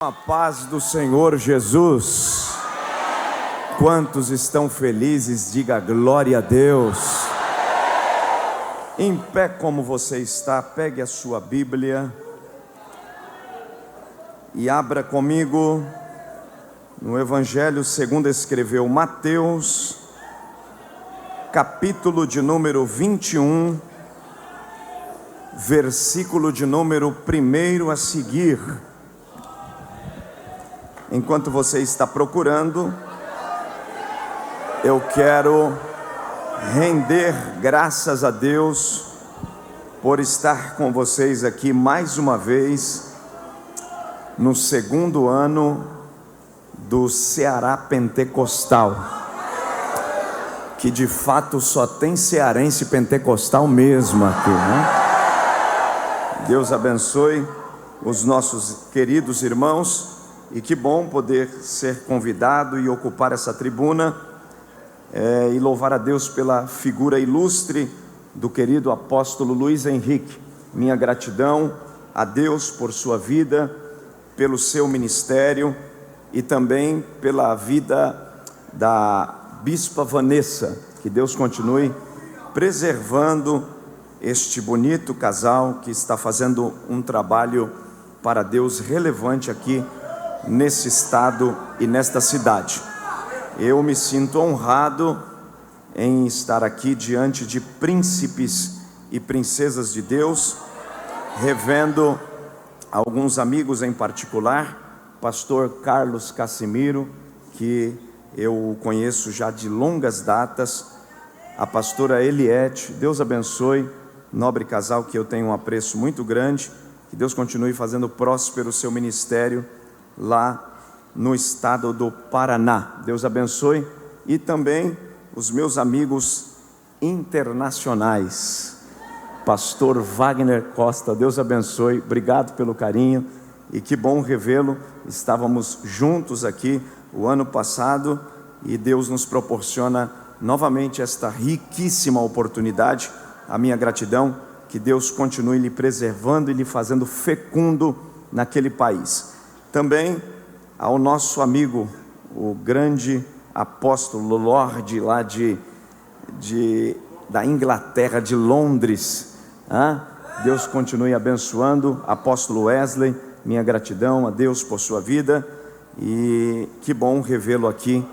A paz do Senhor Jesus. Quantos estão felizes? Diga glória a Deus. Em pé como você está, pegue a sua Bíblia e abra comigo no Evangelho segundo escreveu Mateus, capítulo de número 21, versículo de número 1 a seguir. Enquanto você está procurando, eu quero render graças a Deus por estar com vocês aqui mais uma vez no segundo ano do Ceará Pentecostal, que de fato só tem cearense pentecostal mesmo aqui, né? Deus abençoe os nossos queridos irmãos. E que bom poder ser convidado e ocupar essa tribuna e louvar a Deus pela figura ilustre do querido apóstolo Luiz Henrique. Minha gratidão a Deus por sua vida, pelo seu ministério e também pela vida da bispa Vanessa. Que Deus continue preservando este bonito casal que está fazendo um trabalho para Deus relevante aqui nesse estado e nesta cidade. Eu me sinto honrado em estar aqui diante de príncipes e princesas de Deus, revendo alguns amigos em particular, pastor Carlos Casimiro, que eu conheço já de longas datas, a pastora Eliette. Deus abençoe, nobre casal que eu tenho um apreço muito grande, que Deus continue fazendo próspero o seu ministério lá no estado do Paraná. Deus abençoe. E também os meus amigos internacionais, pastor Wagner Costa. Deus abençoe, obrigado pelo carinho e que bom revê-lo. Estávamos juntos aqui o ano passado e Deus nos proporciona novamente esta riquíssima oportunidade. A minha gratidão, que Deus continue lhe preservando e lhe fazendo fecundo naquele país. Também ao nosso amigo, o grande apóstolo Lorde lá da Inglaterra, de Londres. Deus continue abençoando, apóstolo Wesley, minha gratidão a Deus por sua vida e que bom revê-lo aqui.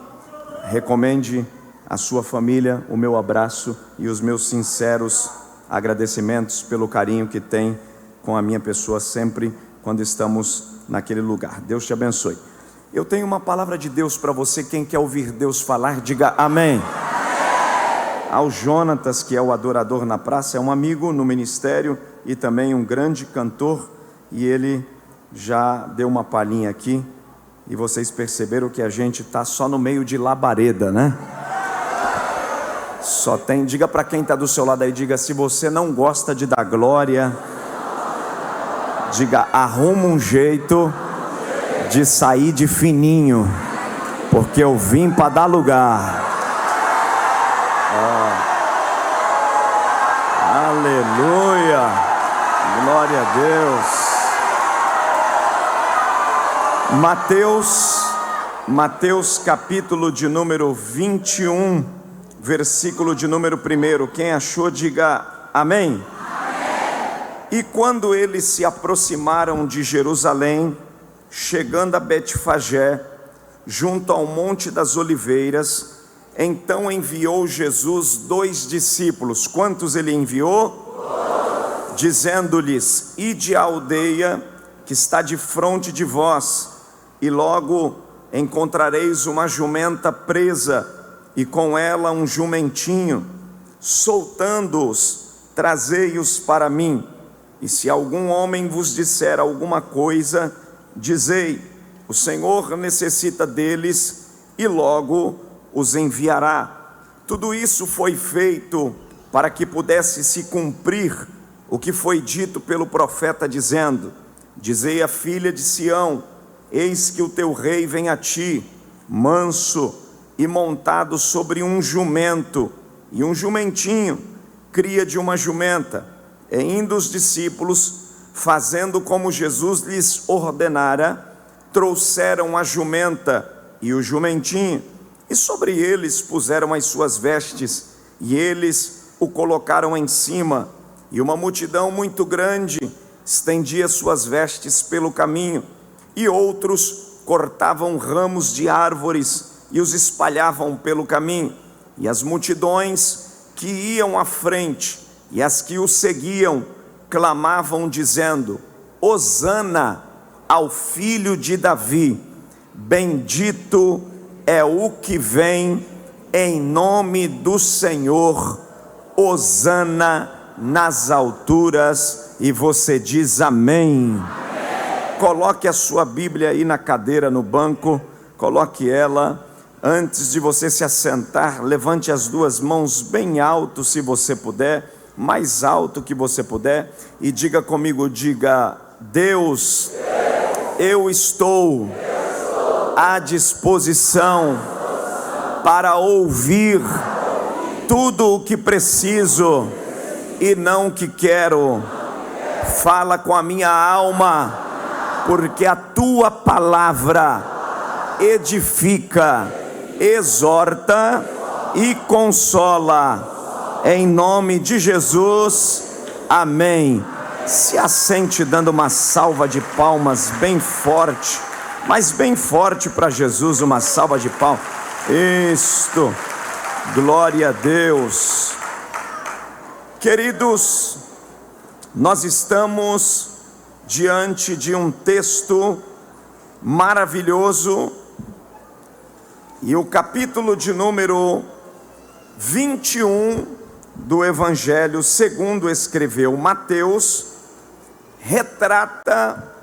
Recomende a sua família o meu abraço e os meus sinceros agradecimentos pelo carinho que tem com a minha pessoa sempre quando estamos naquele lugar. Deus te abençoe. Eu tenho uma palavra de Deus para você. Quem quer ouvir Deus falar, diga amém. Ao Jonatas, que é o adorador na praça, é um amigo no ministério e também um grande cantor, e ele já deu uma palhinha aqui, e vocês perceberam que a gente está só no meio de labareda, né? Só tem, diga para quem está do seu lado aí, diga, se você não gosta de dar glória, diga, arruma um jeito de sair de fininho, porque eu vim para dar lugar. Aleluia, glória a Deus. Mateus capítulo de número 21, versículo de número 1. Quem achou, diga amém. E quando eles se aproximaram de Jerusalém, chegando a Betfagé, junto ao Monte das Oliveiras, então enviou Jesus 2 discípulos. Quantos ele enviou? Dizendo-lhes: ide à aldeia que está de fronte de vós, e logo encontrareis uma jumenta presa, e com ela um jumentinho. Soltando-os, trazei-os para mim. E se algum homem vos disser alguma coisa, dizei: o Senhor necessita deles, e logo os enviará. Tudo isso foi feito para que pudesse se cumprir o que foi dito pelo profeta, dizendo: dizei à filha de Sião: eis que o teu rei vem a ti, manso e montado sobre um jumento, e um jumentinho, cria de uma jumenta. E indo os discípulos, fazendo como Jesus lhes ordenara, trouxeram a jumenta e o jumentinho, e sobre eles puseram as suas vestes, e eles o colocaram em cima, e uma multidão muito grande estendia suas vestes pelo caminho, e outros cortavam ramos de árvores e os espalhavam pelo caminho, e as multidões que iam à frente e as que o seguiam clamavam dizendo: Hosana ao filho de Davi, bendito é o que vem em nome do Senhor, Hosana nas alturas. E você diz amém. Coloque a sua Bíblia aí na cadeira, no banco, coloque ela. Antes de você se assentar, levante as duas mãos bem alto, se você puder, mais alto que você puder, e diga comigo, diga: Deus, eu estou à disposição para ouvir tudo o que preciso e não o que quero. Fala com a minha alma, porque a tua palavra edifica, exorta e consola. Em nome de Jesus, amém. Se assente dando uma salva de palmas bem forte, mas bem forte para Jesus, uma salva de palmas. Isto, glória a Deus. Queridos, nós estamos diante de um texto maravilhoso, e o capítulo de número 21 do Evangelho segundo escreveu Mateus retrata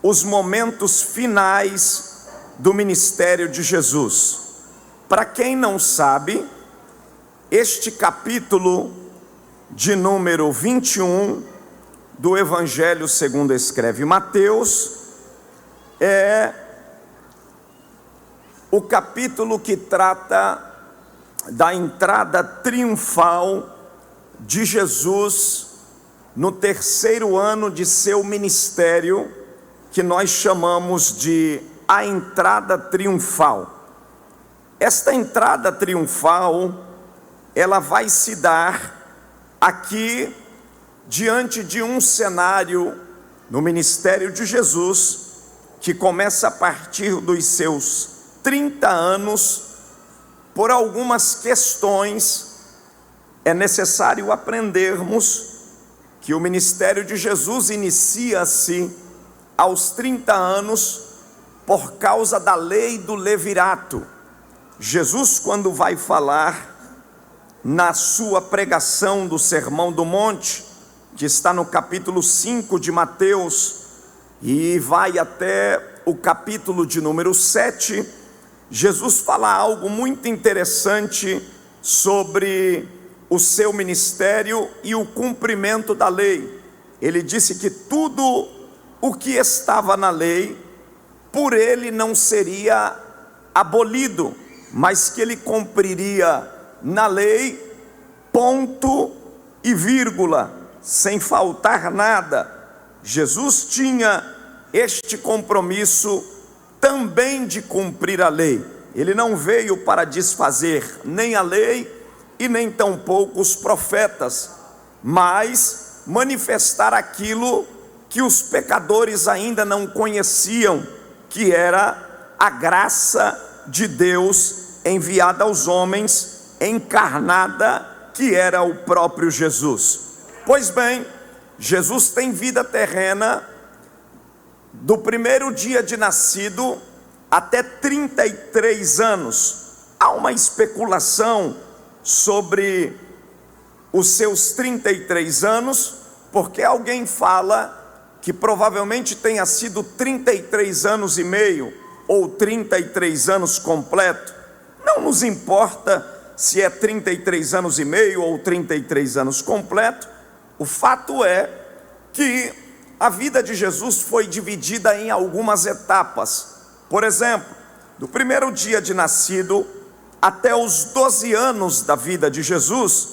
os momentos finais do ministério de Jesus. Para quem não sabe, este capítulo de número 21 do Evangelho segundo escreve Mateus é o capítulo que trata da entrada triunfal de Jesus no terceiro ano de seu ministério, que nós chamamos de a entrada triunfal. Esta entrada triunfal, ela vai se dar aqui diante de um cenário no ministério de Jesus, que começa a partir dos seus 30 anos. Por algumas questões é necessário aprendermos que o ministério de Jesus inicia-se aos 30 anos por causa da lei do levirato. Jesus, quando vai falar na sua pregação do Sermão do Monte, que está no capítulo 5 de Mateus, e vai até o capítulo de número 7, Jesus fala algo muito interessante sobre o seu ministério e o cumprimento da lei. Ele disse que tudo o que estava na lei, por ele não seria abolido, mas que ele cumpriria na lei, ponto e vírgula, sem faltar nada. Jesus tinha este compromisso também de cumprir a lei. Ele não veio para desfazer nem a lei e nem tampouco os profetas, mas manifestar aquilo que os pecadores ainda não conheciam, que era a graça de Deus enviada aos homens, encarnada, que era o próprio Jesus. Pois bem, Jesus tem vida terrena do primeiro dia de nascido até 33 anos. Há uma especulação sobre os seus 33 anos, porque alguém fala que provavelmente tenha sido 33 anos e meio, ou 33 anos completo. Não nos importa se é 33 anos e meio ou 33 anos completo. O fato é que a vida de Jesus foi dividida em algumas etapas. Por exemplo, do primeiro dia de nascido até os 12 anos da vida de Jesus,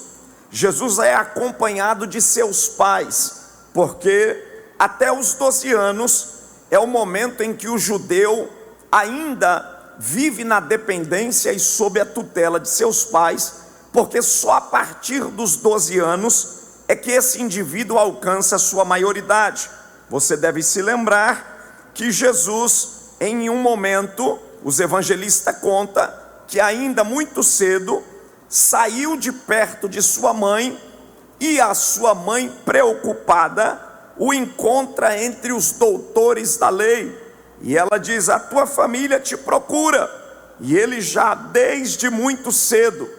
Jesus é acompanhado de seus pais, porque até os 12 anos é o momento em que o judeu ainda vive na dependência e sob a tutela de seus pais, porque só a partir dos 12 anos é que esse indivíduo alcança a sua maioridade. Você deve se lembrar que Jesus, em um momento, os evangelistas contam que ainda muito cedo saiu de perto de sua mãe, e a sua mãe, preocupada, o encontra entre os doutores da lei, e ela diz: a tua família te procura. E ele já desde muito cedo,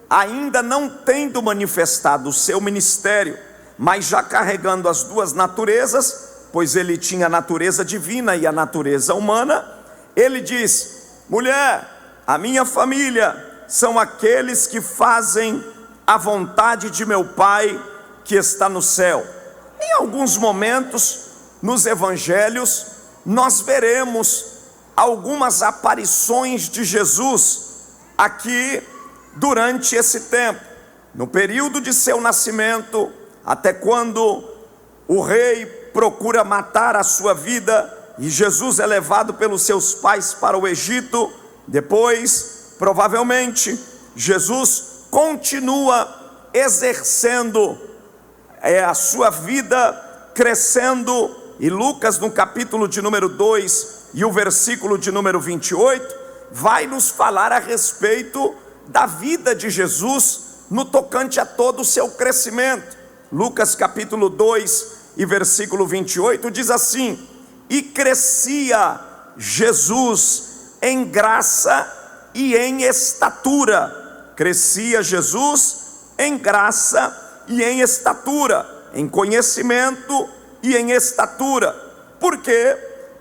ainda não tendo manifestado o seu ministério, mas já carregando as duas naturezas, pois ele tinha a natureza divina e a natureza humana, ele diz: mulher, a minha família são aqueles que fazem a vontade de meu Pai que está no céu. Em alguns momentos nos evangelhos nós veremos algumas aparições de Jesus aqui durante esse tempo, no período de seu nascimento, até quando o rei procura matar a sua vida e Jesus é levado pelos seus pais para o Egito. Depois, provavelmente, Jesus continua exercendo a sua vida, crescendo, e Lucas, no capítulo de número 2 e o versículo de número 28, vai nos falar a respeito da vida de Jesus no tocante a todo o seu crescimento. Lucas capítulo 2 e versículo 28 diz assim: e crescia Jesus em graça e em estatura. Crescia Jesus em graça e em estatura, em conhecimento e em estatura. Porque,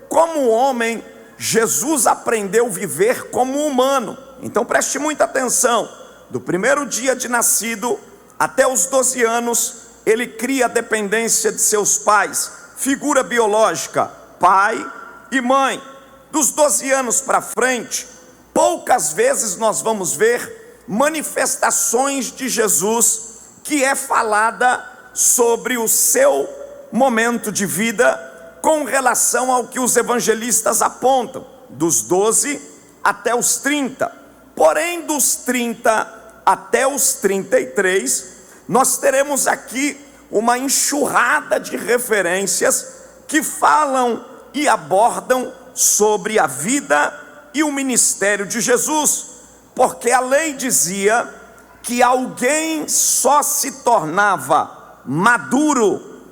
como homem, Jesus aprendeu a viver como humano. Então preste muita atenção: do primeiro dia de nascido até os 12 anos, ele cria a dependência de seus pais, figura biológica, pai e mãe. Dos 12 anos para frente, poucas vezes nós vamos ver manifestações de Jesus que é falada sobre o seu momento de vida com relação ao que os evangelistas apontam, dos 12 até os 30. Porém, dos 30 até os 33, nós teremos aqui uma enxurrada de referências que falam e abordam sobre a vida e o ministério de Jesus, porque a lei dizia que alguém só se tornava maduro,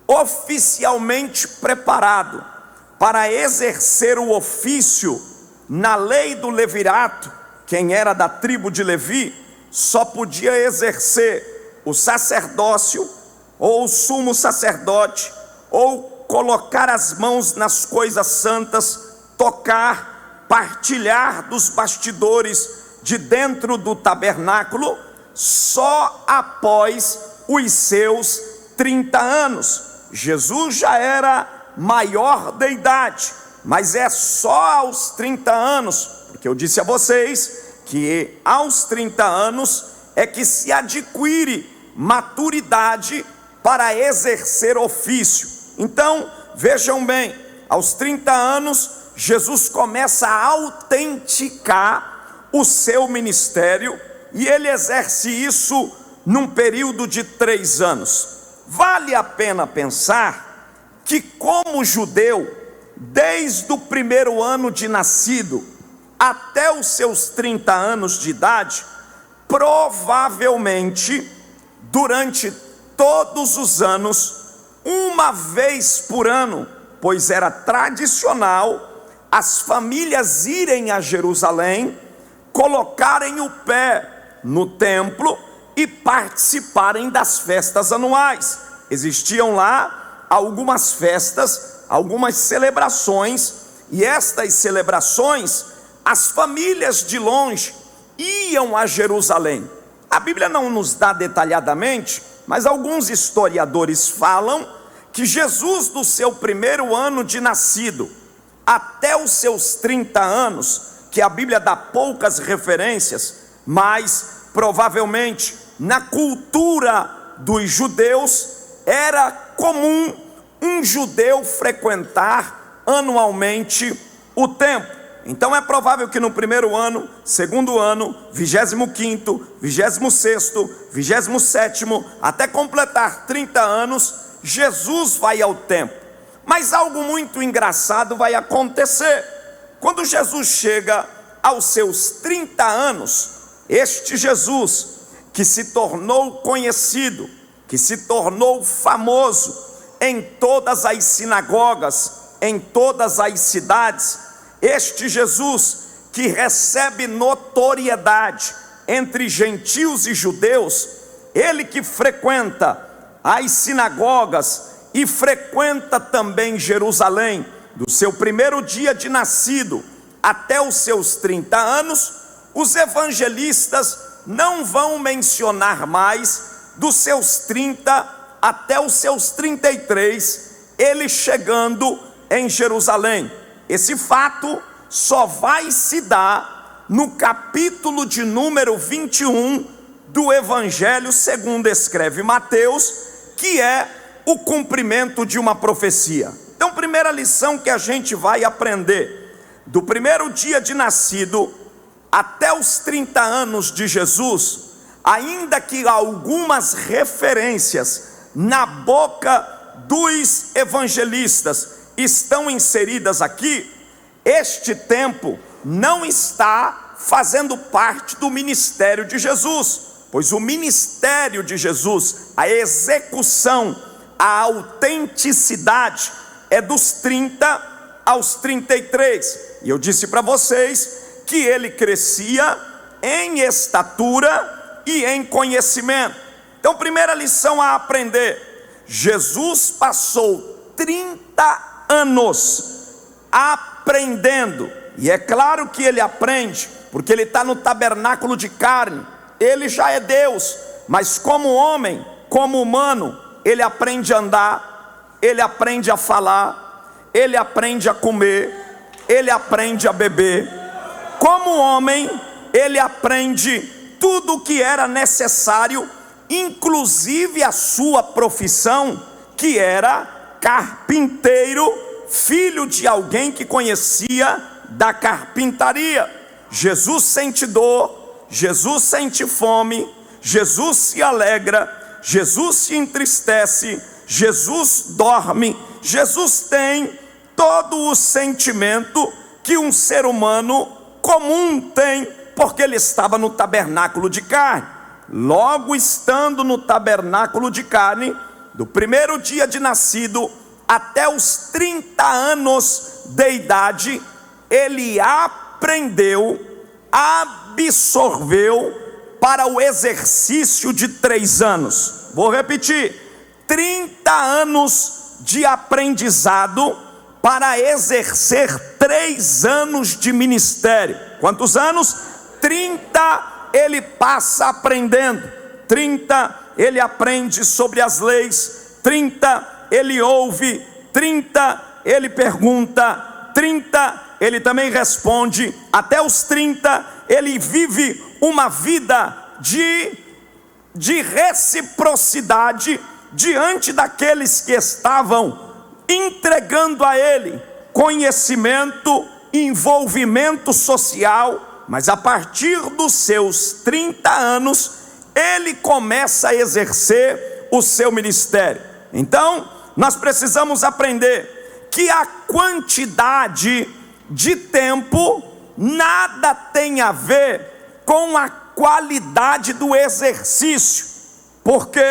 oficialmente preparado para exercer o ofício na lei do levirato. Quem era da tribo de Levi só podia exercer o sacerdócio, ou o sumo sacerdote, ou colocar as mãos nas coisas santas, tocar, partilhar dos bastidores de dentro do tabernáculo, só após os seus 30 anos. Jesus já era maior de idade, mas é só aos 30 anos, porque eu disse a vocês que aos 30 anos é que se adquire maturidade para exercer ofício. Então, vejam bem, aos 30 anos, Jesus começa a autenticar o seu ministério, e ele exerce isso num período de 3 anos. Vale a pena pensar que, como judeu, desde o primeiro ano de nascido até os seus 30 anos de idade, provavelmente, durante todos os anos, uma vez por ano, pois era tradicional as famílias irem a Jerusalém, colocarem o pé no templo e participarem das festas anuais. Existiam lá algumas festas, algumas celebrações, e estas celebrações, as famílias de longe iam a Jerusalém. A Bíblia não nos dá detalhadamente, mas alguns historiadores falam que Jesus, do seu primeiro ano de nascido até os seus 30 anos, que a Bíblia dá poucas referências, mas provavelmente na cultura dos judeus era comum um judeu frequentar anualmente o tempo. Então é provável que no primeiro ano, segundo ano, 25º, 26º, 27º, até completar 30 anos, Jesus vai ao templo. Mas algo muito engraçado vai acontecer. Quando Jesus chega aos seus 30 anos, este Jesus, que se tornou conhecido, que se tornou famoso em todas as sinagogas, em todas as cidades, este Jesus que recebe notoriedade entre gentios e judeus, ele que frequenta as sinagogas e frequenta também Jerusalém, do seu primeiro dia de nascido até os seus 30 anos, os evangelistas não vão mencionar mais dos seus 30 até os seus 33, ele chegando em Jerusalém. Esse fato só vai se dar no capítulo de número 21 do Evangelho segundo escreve Mateus, que é o cumprimento de uma profecia. Então, primeira lição que a gente vai aprender: do primeiro dia de nascido até os 30 anos de Jesus, ainda que algumas referências na boca dos evangelistas estão inseridas aqui, este tempo não está fazendo parte do ministério de Jesus, pois o ministério de Jesus, a execução, a autenticidade é dos 30 aos 33. E eu disse para vocês que ele crescia em estatura e em conhecimento. Então, primeira lição a aprender: Jesus passou 30 anos aprendendo, e é claro que ele aprende, porque ele está no tabernáculo de carne, ele já é Deus, mas como homem, como humano, ele aprende a andar, ele aprende a falar, ele aprende a comer, ele aprende a beber. Como homem, ele aprende tudo o que era necessário, inclusive a sua profissão, que era carpinteiro, filho de alguém que conhecia da carpintaria. Jesus sente dor, Jesus sente fome, Jesus se alegra, Jesus se entristece, Jesus dorme, Jesus tem todo o sentimento que um ser humano comum tem, porque ele estava no tabernáculo de carne. Logo, estando no tabernáculo de carne, do primeiro dia de nascido até os 30 anos de idade, ele aprendeu, absorveu para o exercício de 3 anos. Vou repetir: 30 anos de aprendizado para exercer 3 anos de ministério. Quantos anos? 30 ele passa aprendendo. 30 ele aprende sobre as leis, 30 ele ouve, 30 ele pergunta, 30 ele também responde, até os 30 ele vive uma vida de reciprocidade diante daqueles que estavam entregando a ele conhecimento, envolvimento social. Mas a partir dos seus 30 anos, ele começa a exercer o seu ministério. Então, nós precisamos aprender que a quantidade de tempo nada tem a ver com a qualidade do exercício, porque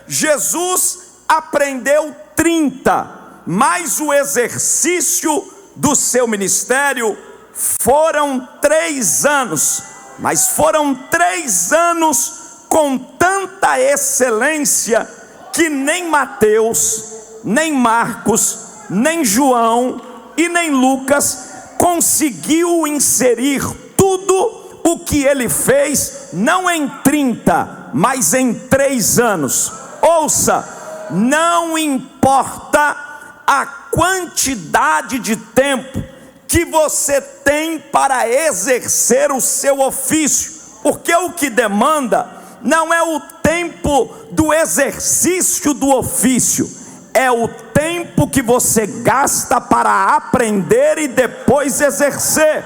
Jesus aprendeu 30, mas o exercício do seu ministério foram 3 anos, mas foram 3 anos com tanta excelência que nem Mateus, nem Marcos, nem João e nem Lucas conseguiu inserir tudo o que ele fez, não em 30, mas em 3 anos. Ouça, não importa a quantidade de tempo que você tem para exercer o seu ofício, porque o que demanda não é o tempo do exercício do ofício, é o tempo tempo que você gasta para aprender e depois exercer.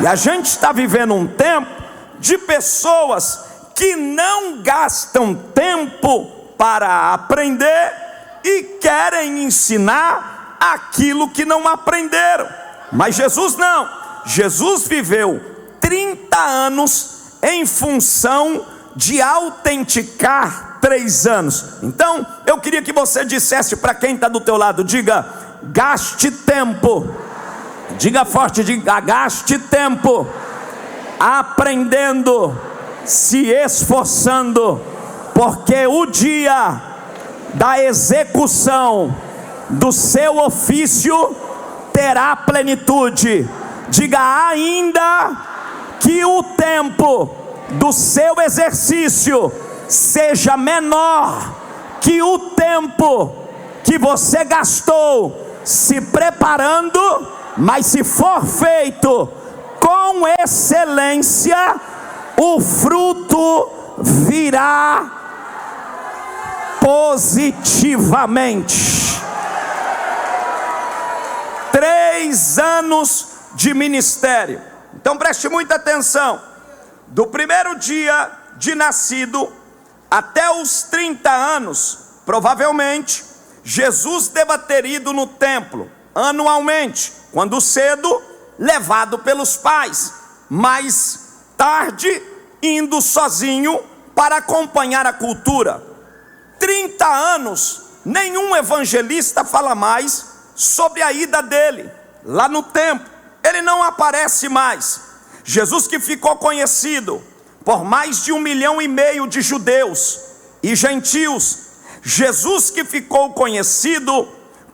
E a gente está vivendo um tempo de pessoas que não gastam tempo para aprender e querem ensinar aquilo que não aprenderam. Mas Jesus não. Jesus viveu 30 anos em função de autenticar 3 anos. Então, eu queria que você dissesse para quem está do teu lado, diga, gaste tempo. Diga forte, diga, gaste tempo aprendendo, se esforçando, porque o dia da execução do seu ofício terá plenitude. Diga, ainda que o tempo do seu exercício seja menor que o tempo que você gastou se preparando, mas se for feito com excelência, o fruto virá positivamente. 3 anos de ministério. Então preste muita atenção. Do primeiro dia de nascido até os 30 anos, provavelmente, Jesus deva ter ido no templo anualmente, quando cedo, levado pelos pais, mais tarde, indo sozinho para acompanhar a cultura. 30 anos, nenhum evangelista fala mais sobre a ida dele lá no templo. Ele não aparece mais. Jesus, que ficou conhecido por mais de 1,5 milhão de judeus e gentios, Jesus que ficou conhecido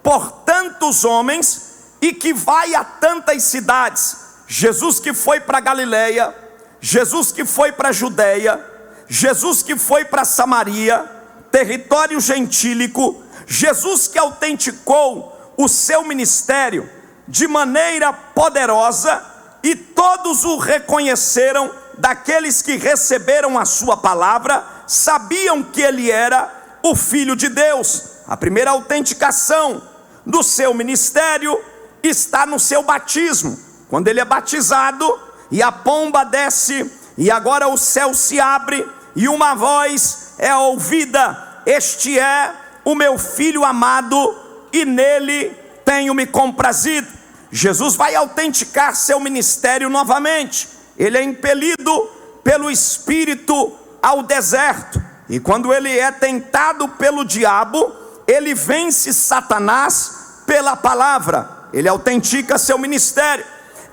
por tantos homens e que vai a tantas cidades, Jesus que foi para Galileia, Jesus que foi para Judeia, Jesus que foi para Samaria, território gentílico, Jesus que autenticou o seu ministério de maneira poderosa, e todos o reconheceram, daqueles que receberam a sua palavra, sabiam que ele era o Filho de Deus. A primeira autenticação do seu ministério está no seu batismo, quando ele é batizado e a pomba desce, e agora o céu se abre e uma voz é ouvida: este é o meu filho amado e nele tenho me comprazido. Jesus vai autenticar seu ministério novamente. Ele é impelido pelo Espírito ao deserto, e quando ele é tentado pelo diabo, ele vence Satanás pela palavra. Ele autentica seu ministério.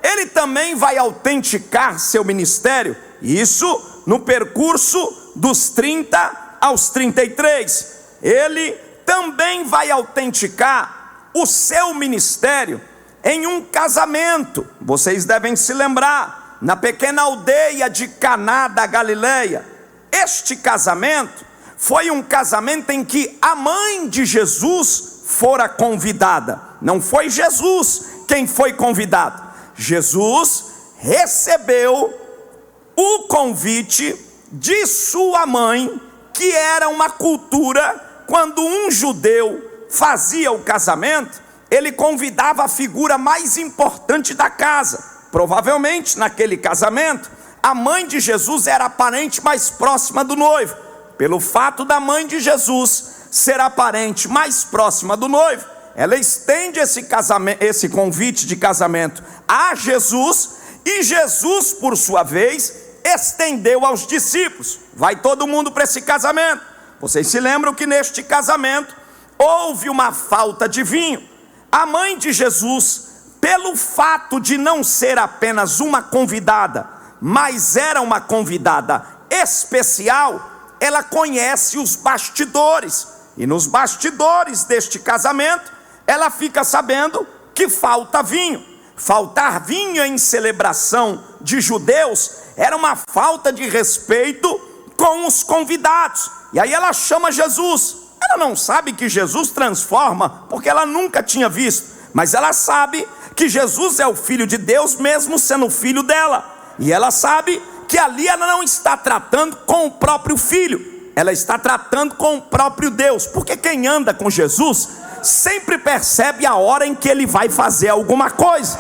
Ele também vai autenticar seu ministério, isso no percurso dos 30 aos 33. Ele também vai autenticar o seu ministério em um casamento. Vocês devem se lembrar, na pequena aldeia de Caná da Galileia. Este casamento foi um casamento em que a mãe de Jesus fora convidada. Não foi Jesus quem foi convidado. Jesus recebeu o convite de sua mãe, que era uma cultura, quando um judeu fazia o casamento, ele convidava a figura mais importante da casa. Provavelmente naquele casamento, a mãe de Jesus era a parente mais próxima do noivo. Pelo fato da mãe de Jesus ser a parente mais próxima do noivo, ela estende esse convite de casamento a Jesus, e Jesus, por sua vez, estendeu aos discípulos: vai todo mundo para esse casamento. Vocês se lembram que neste casamento houve uma falta de vinho. A mãe de Jesus, pelo fato de não ser apenas uma convidada, mas era uma convidada especial, ela conhece os bastidores, e nos bastidores deste casamento, ela fica sabendo que falta vinho. Faltar vinho em celebração de judeus era uma falta de respeito com os convidados. E aí ela chama Jesus. Ela não sabe que Jesus transforma, porque ela nunca tinha visto, mas ela sabe que Jesus é o Filho de Deus, mesmo sendo filho dela. E ela sabe que ali ela não está tratando com o próprio filho, ela está tratando com o próprio Deus, porque quem anda com Jesus sempre percebe a hora em que ele vai fazer alguma coisa.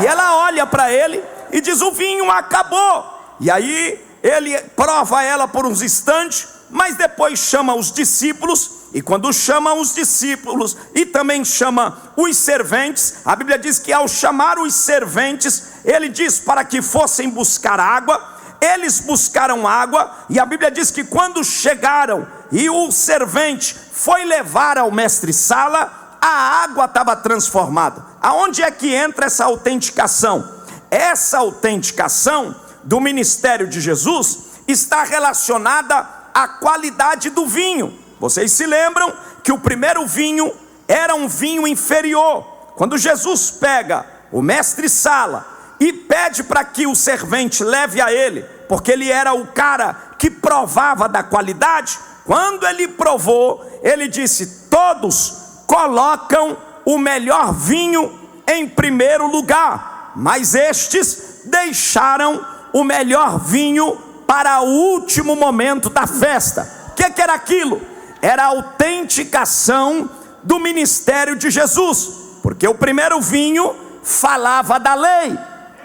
E ela olha para ele e diz: o vinho acabou. E aí ele prova ela por uns instantes, mas depois chama os discípulos. E quando chama os discípulos e também chama os serventes, a Bíblia diz que ao chamar os serventes, ele diz para que fossem buscar água. Eles buscaram água, e a Bíblia diz que quando chegaram e o servente foi levar ao mestre-sala, a água estava transformada. Aonde é que entra essa autenticação? Essa autenticação do ministério de Jesus está relacionada à qualidade do vinho. Vocês se lembram que o primeiro vinho era um vinho inferior. Quando Jesus pega o mestre-sala e pede para que o servente leve a ele, porque ele era o cara que provava da qualidade, quando ele provou, ele disse: todos colocam o melhor vinho em primeiro lugar, mas estes deixaram o melhor vinho para o último momento da festa. O que era aquilo? Era a autenticação do ministério de Jesus, porque o primeiro vinho falava da lei,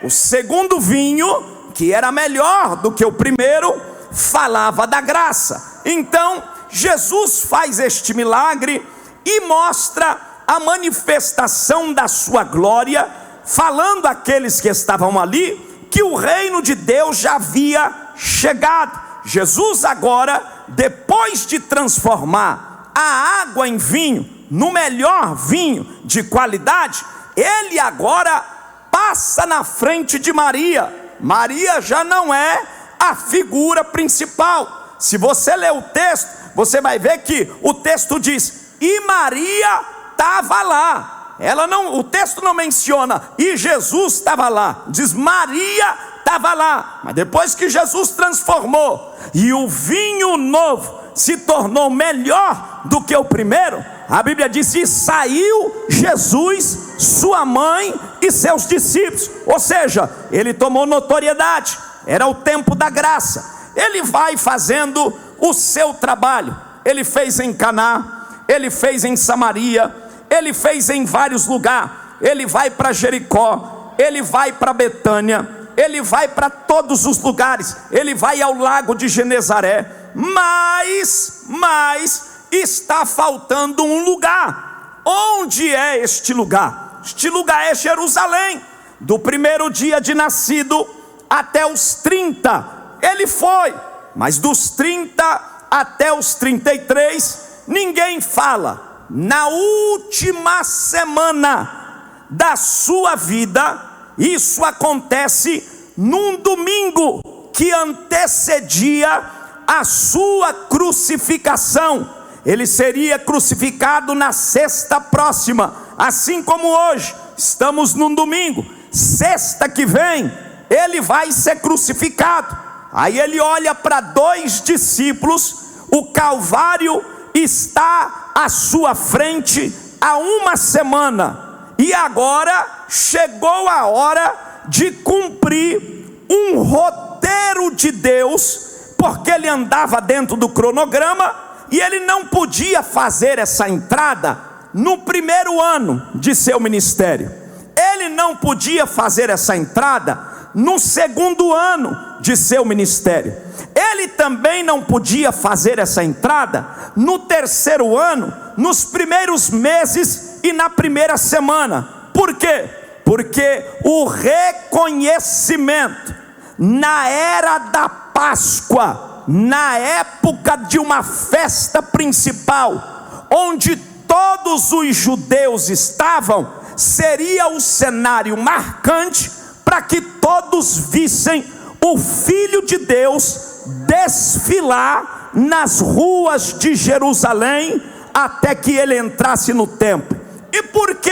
o segundo vinho, que era melhor do que o primeiro, falava da graça. Então Jesus faz este milagre e mostra a manifestação da sua glória, falando àqueles que estavam ali que o reino de Deus já havia chegado. Jesus agora, depois de transformar a água em vinho, no melhor vinho de qualidade, ele agora passa na frente de Maria. Maria já não é a figura principal. Se você ler o texto, você vai ver que o texto diz: e Maria estava lá. O texto não menciona e Jesus estava lá, diz Maria estava lá. Mas depois que Jesus transformou e o vinho novo se tornou melhor do que o primeiro, a Bíblia diz: e saiu Jesus, sua mãe e seus discípulos. Ou seja, ele tomou notoriedade, era o tempo da graça. Ele vai fazendo o seu trabalho. Ele fez em Caná, ele fez em Samaria, ele fez em vários lugares. Ele vai para Jericó, ele vai para Betânia, ele vai para todos os lugares, ele vai ao lago de Genezaré. Mas está faltando um lugar. Onde é este lugar? Este lugar é Jerusalém. Do primeiro dia de nascido até os 30 ele foi, mas dos 30 até os 33 ninguém fala. Na última semana da sua vida, isso acontece num domingo que antecedia a sua crucificação. Ele seria crucificado na sexta próxima, assim como hoje estamos num domingo. Sexta que vem ele vai ser crucificado. Aí ele olha para dois discípulos, o Calvário está à sua frente há uma semana, e agora chegou a hora de cumprir um roteiro de Deus, porque ele andava dentro do cronograma, e ele não podia fazer essa entrada no primeiro ano de seu ministério, ele não podia fazer essa entrada no segundo ano de seu ministério, ele também não podia fazer essa entrada no terceiro ano, nos primeiros meses e na primeira semana. Por quê? Porque o reconhecimento na era da Páscoa, na época de uma festa principal, onde todos os judeus estavam, seria o cenário marcante para que todos vissem o Filho de Deus desfilar nas ruas de Jerusalém até que ele entrasse no templo. E por que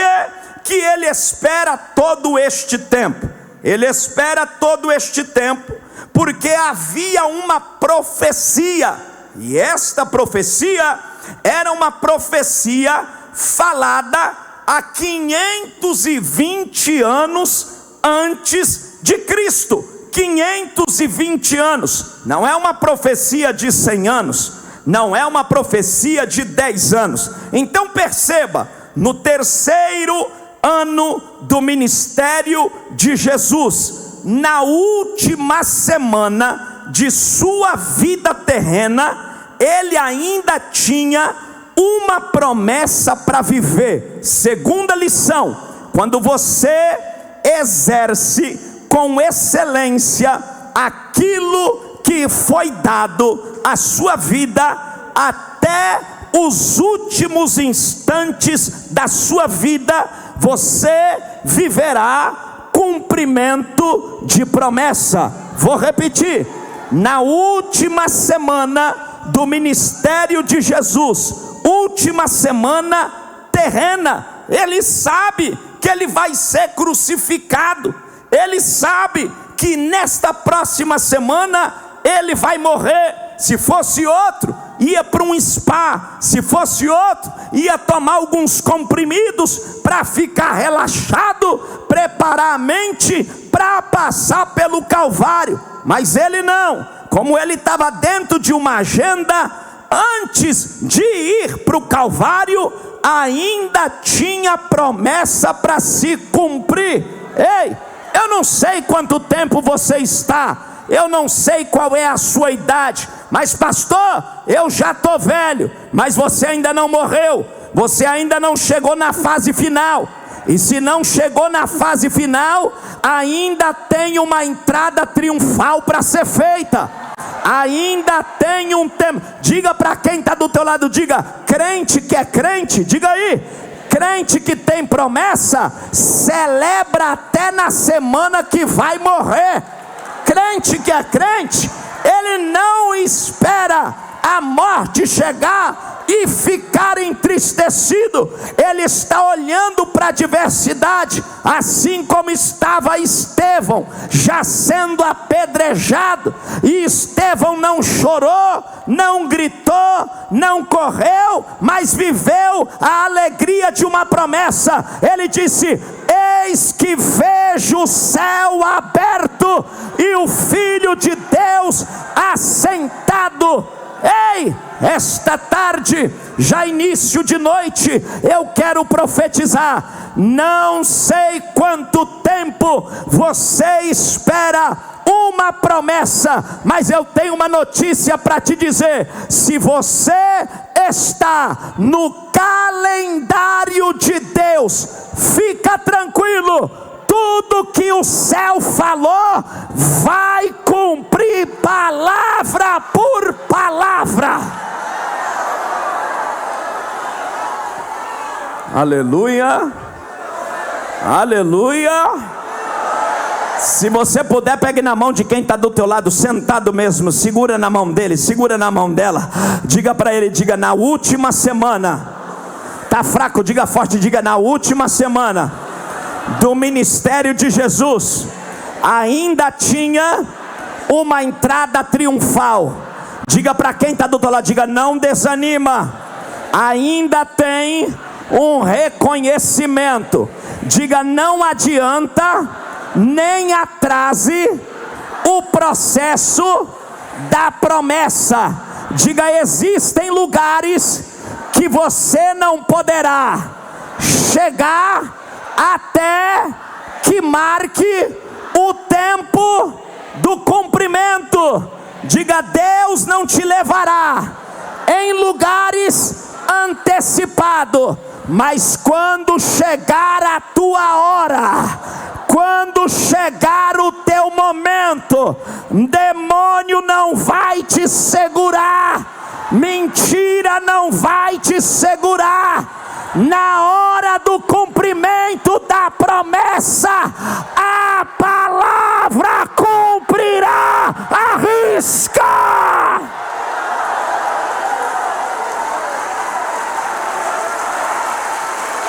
ele espera todo este tempo? Ele espera todo este tempo porque havia uma profecia, e esta profecia era uma profecia falada há 520 anos antes de Cristo. 520 anos, não é uma profecia de 100 anos, não é uma profecia de 10 anos. Então perceba, no terceiro ano do ministério de Jesus, na última semana de sua vida terrena, ele ainda tinha uma promessa para viver. Segunda lição: quando você exerce com excelência aquilo que foi dado à sua vida, até os últimos instantes da sua vida, você viverá cumprimento de promessa. Vou repetir: na última semana do ministério de Jesus, última semana terrena, ele sabe que ele vai ser crucificado, ele sabe que nesta próxima semana ele vai morrer. Se fosse outro, ia para um spa. Se fosse outro, ia tomar alguns comprimidos para ficar relaxado, preparar a mente para passar pelo Calvário. Mas ele não, como ele estava dentro de uma agenda, antes de ir para o Calvário, ainda tinha promessa para se cumprir. Ei, eu não sei quanto tempo você está, eu não sei qual é a sua idade, mas pastor, eu já estou velho. Mas você ainda não morreu, você ainda não chegou na fase final. E se não chegou na fase final, ainda tem uma entrada triunfal para ser feita. Ainda tem um tempo. Diga para quem está do teu lado, diga: crente que é crente, diga aí, crente que tem promessa, celebra até na semana que vai morrer. Crente que é crente, ele não espera a morte chegar e ficar entristecido. Ele está olhando para a adversidade, assim como estava Estevão, já sendo apedrejado. E Estevão não chorou, não gritou, não correu, mas viveu a alegria de uma promessa. Ele disse: eis que vejo o céu aberto e o Filho de Deus assentado. Ei, esta tarde, já início de noite, eu quero profetizar. Não sei quanto tempo você espera uma promessa, mas eu tenho uma notícia para te dizer: se você está no calendário de Deus, fica tranquilo, tudo que o céu falou vai cumprir, palavra por palavra. Aleluia, aleluia. Se você puder, pegue na mão de quem está do teu lado, sentado mesmo, segura na mão dele, segura na mão dela, diga para ele, diga: na última semana, está fraco, diga forte, diga: na última semana do ministério de Jesus, ainda tinha uma entrada triunfal. Diga para quem está do teu lado, diga: não desanima, ainda tem um reconhecimento. Diga: não adianta, nem atrase o processo da promessa. Diga: existem lugares que você não poderá chegar até que marque o tempo do cumprimento. Diga: Deus não te levará em lugares antecipados, mas quando chegar a tua hora, quando chegar o teu momento, demônio não vai te segurar, mentira não vai te segurar. Na hora do cumprimento da promessa, a palavra cumprirá. Arrisca!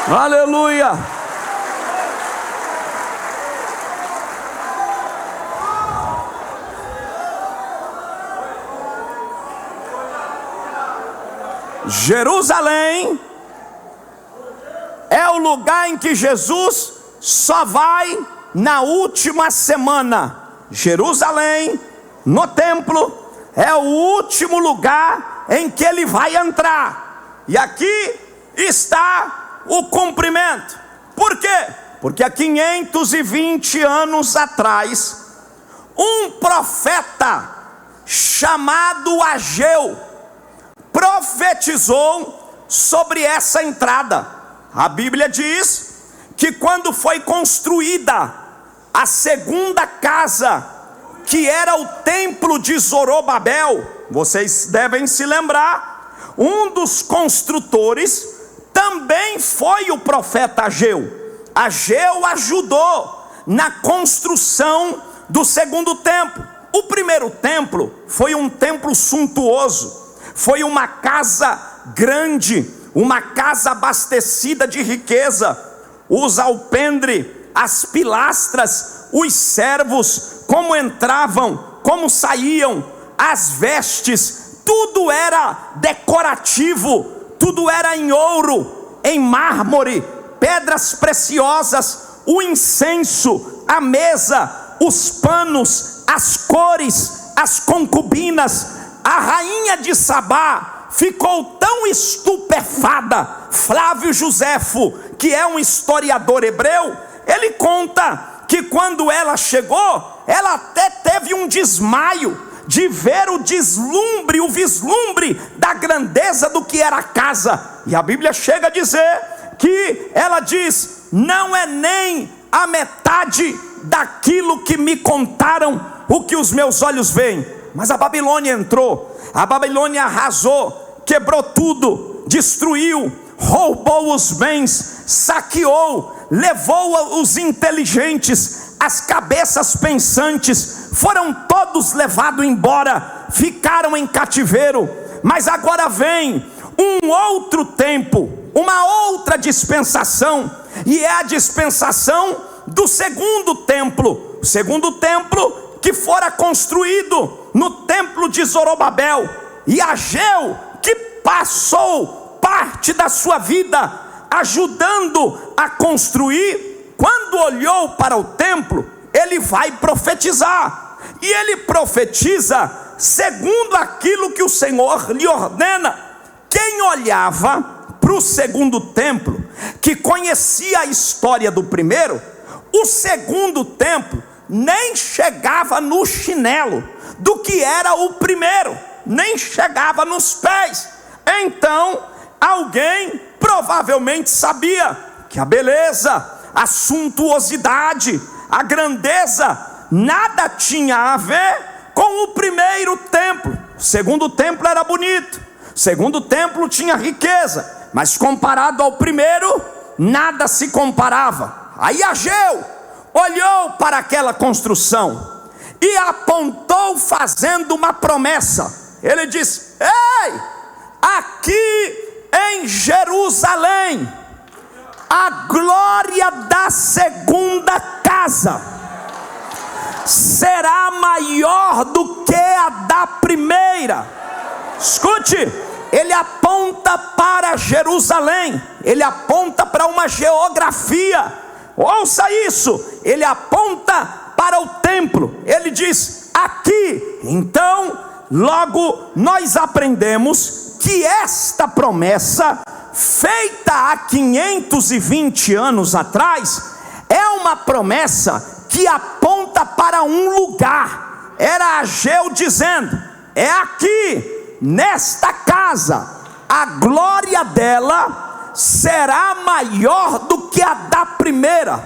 Aleluia! Jerusalém é o lugar em que Jesus só vai na última semana. Jerusalém, no templo, é o último lugar em que ele vai entrar. E aqui está o cumprimento. Por quê? Porque há 520 anos atrás, um profeta chamado Ageu profetizou sobre essa entrada. A Bíblia diz que quando foi construída a segunda casa, que era o templo de Zorobabel, vocês devem se lembrar, um dos construtores também foi o profeta Ageu. Ageu ajudou na construção do segundo templo. O primeiro templo foi um templo suntuoso, foi uma casa grande, uma casa abastecida de riqueza. Os alpendres, as pilastras, os servos, como entravam, como saíam, as vestes, tudo era decorativo, tudo era em ouro, em mármore, pedras preciosas, o incenso, a mesa, os panos, as cores, as concubinas. A rainha de Sabá ficou tão estupefada. Flávio Joséfo, que é um historiador hebreu, ele conta que quando ela chegou, ela até teve um desmaio de ver o vislumbre da grandeza do que era a casa. E a Bíblia chega a dizer que ela diz: não é nem a metade daquilo que me contaram, o que os meus olhos veem. Mas a Babilônia entrou, a Babilônia arrasou, quebrou tudo, destruiu, roubou os bens, saqueou, levou os inteligentes, as cabeças pensantes, foram todos levados embora, ficaram em cativeiro. Mas agora vem um outro tempo, uma outra dispensação, e é a dispensação do segundo templo. O segundo templo que fora construído no templo de Zorobabel. E Ageu, que passou parte da sua vida ajudando a construir, quando olhou para o templo, ele vai profetizar. E ele profetiza segundo aquilo que o Senhor lhe ordena. Quem olhava para o segundo templo, que conhecia a história do primeiro, o segundo templo nem chegava no chinelo do que era o primeiro, nem chegava nos pés. Então alguém provavelmente sabia que a beleza, a suntuosidade, a grandeza nada tinha a ver com o primeiro templo. O segundo templo era bonito, o segundo templo tinha riqueza, mas comparado ao primeiro, nada se comparava. Aí Ageu olhou para aquela construção e apontou fazendo uma promessa. Ele disse: ei, aqui em Jerusalém, a glória da segunda casa será maior do que a da primeira. Escute, ele aponta para Jerusalém, ele aponta para uma geografia. Ouça isso, ele aponta para o templo, ele diz: aqui. Então, logo nós aprendemos que esta promessa, feita há 520 anos atrás, é uma promessa que aponta para um lugar. Era Ageu dizendo: é aqui, nesta casa, a glória dela será maior do que a da primeira.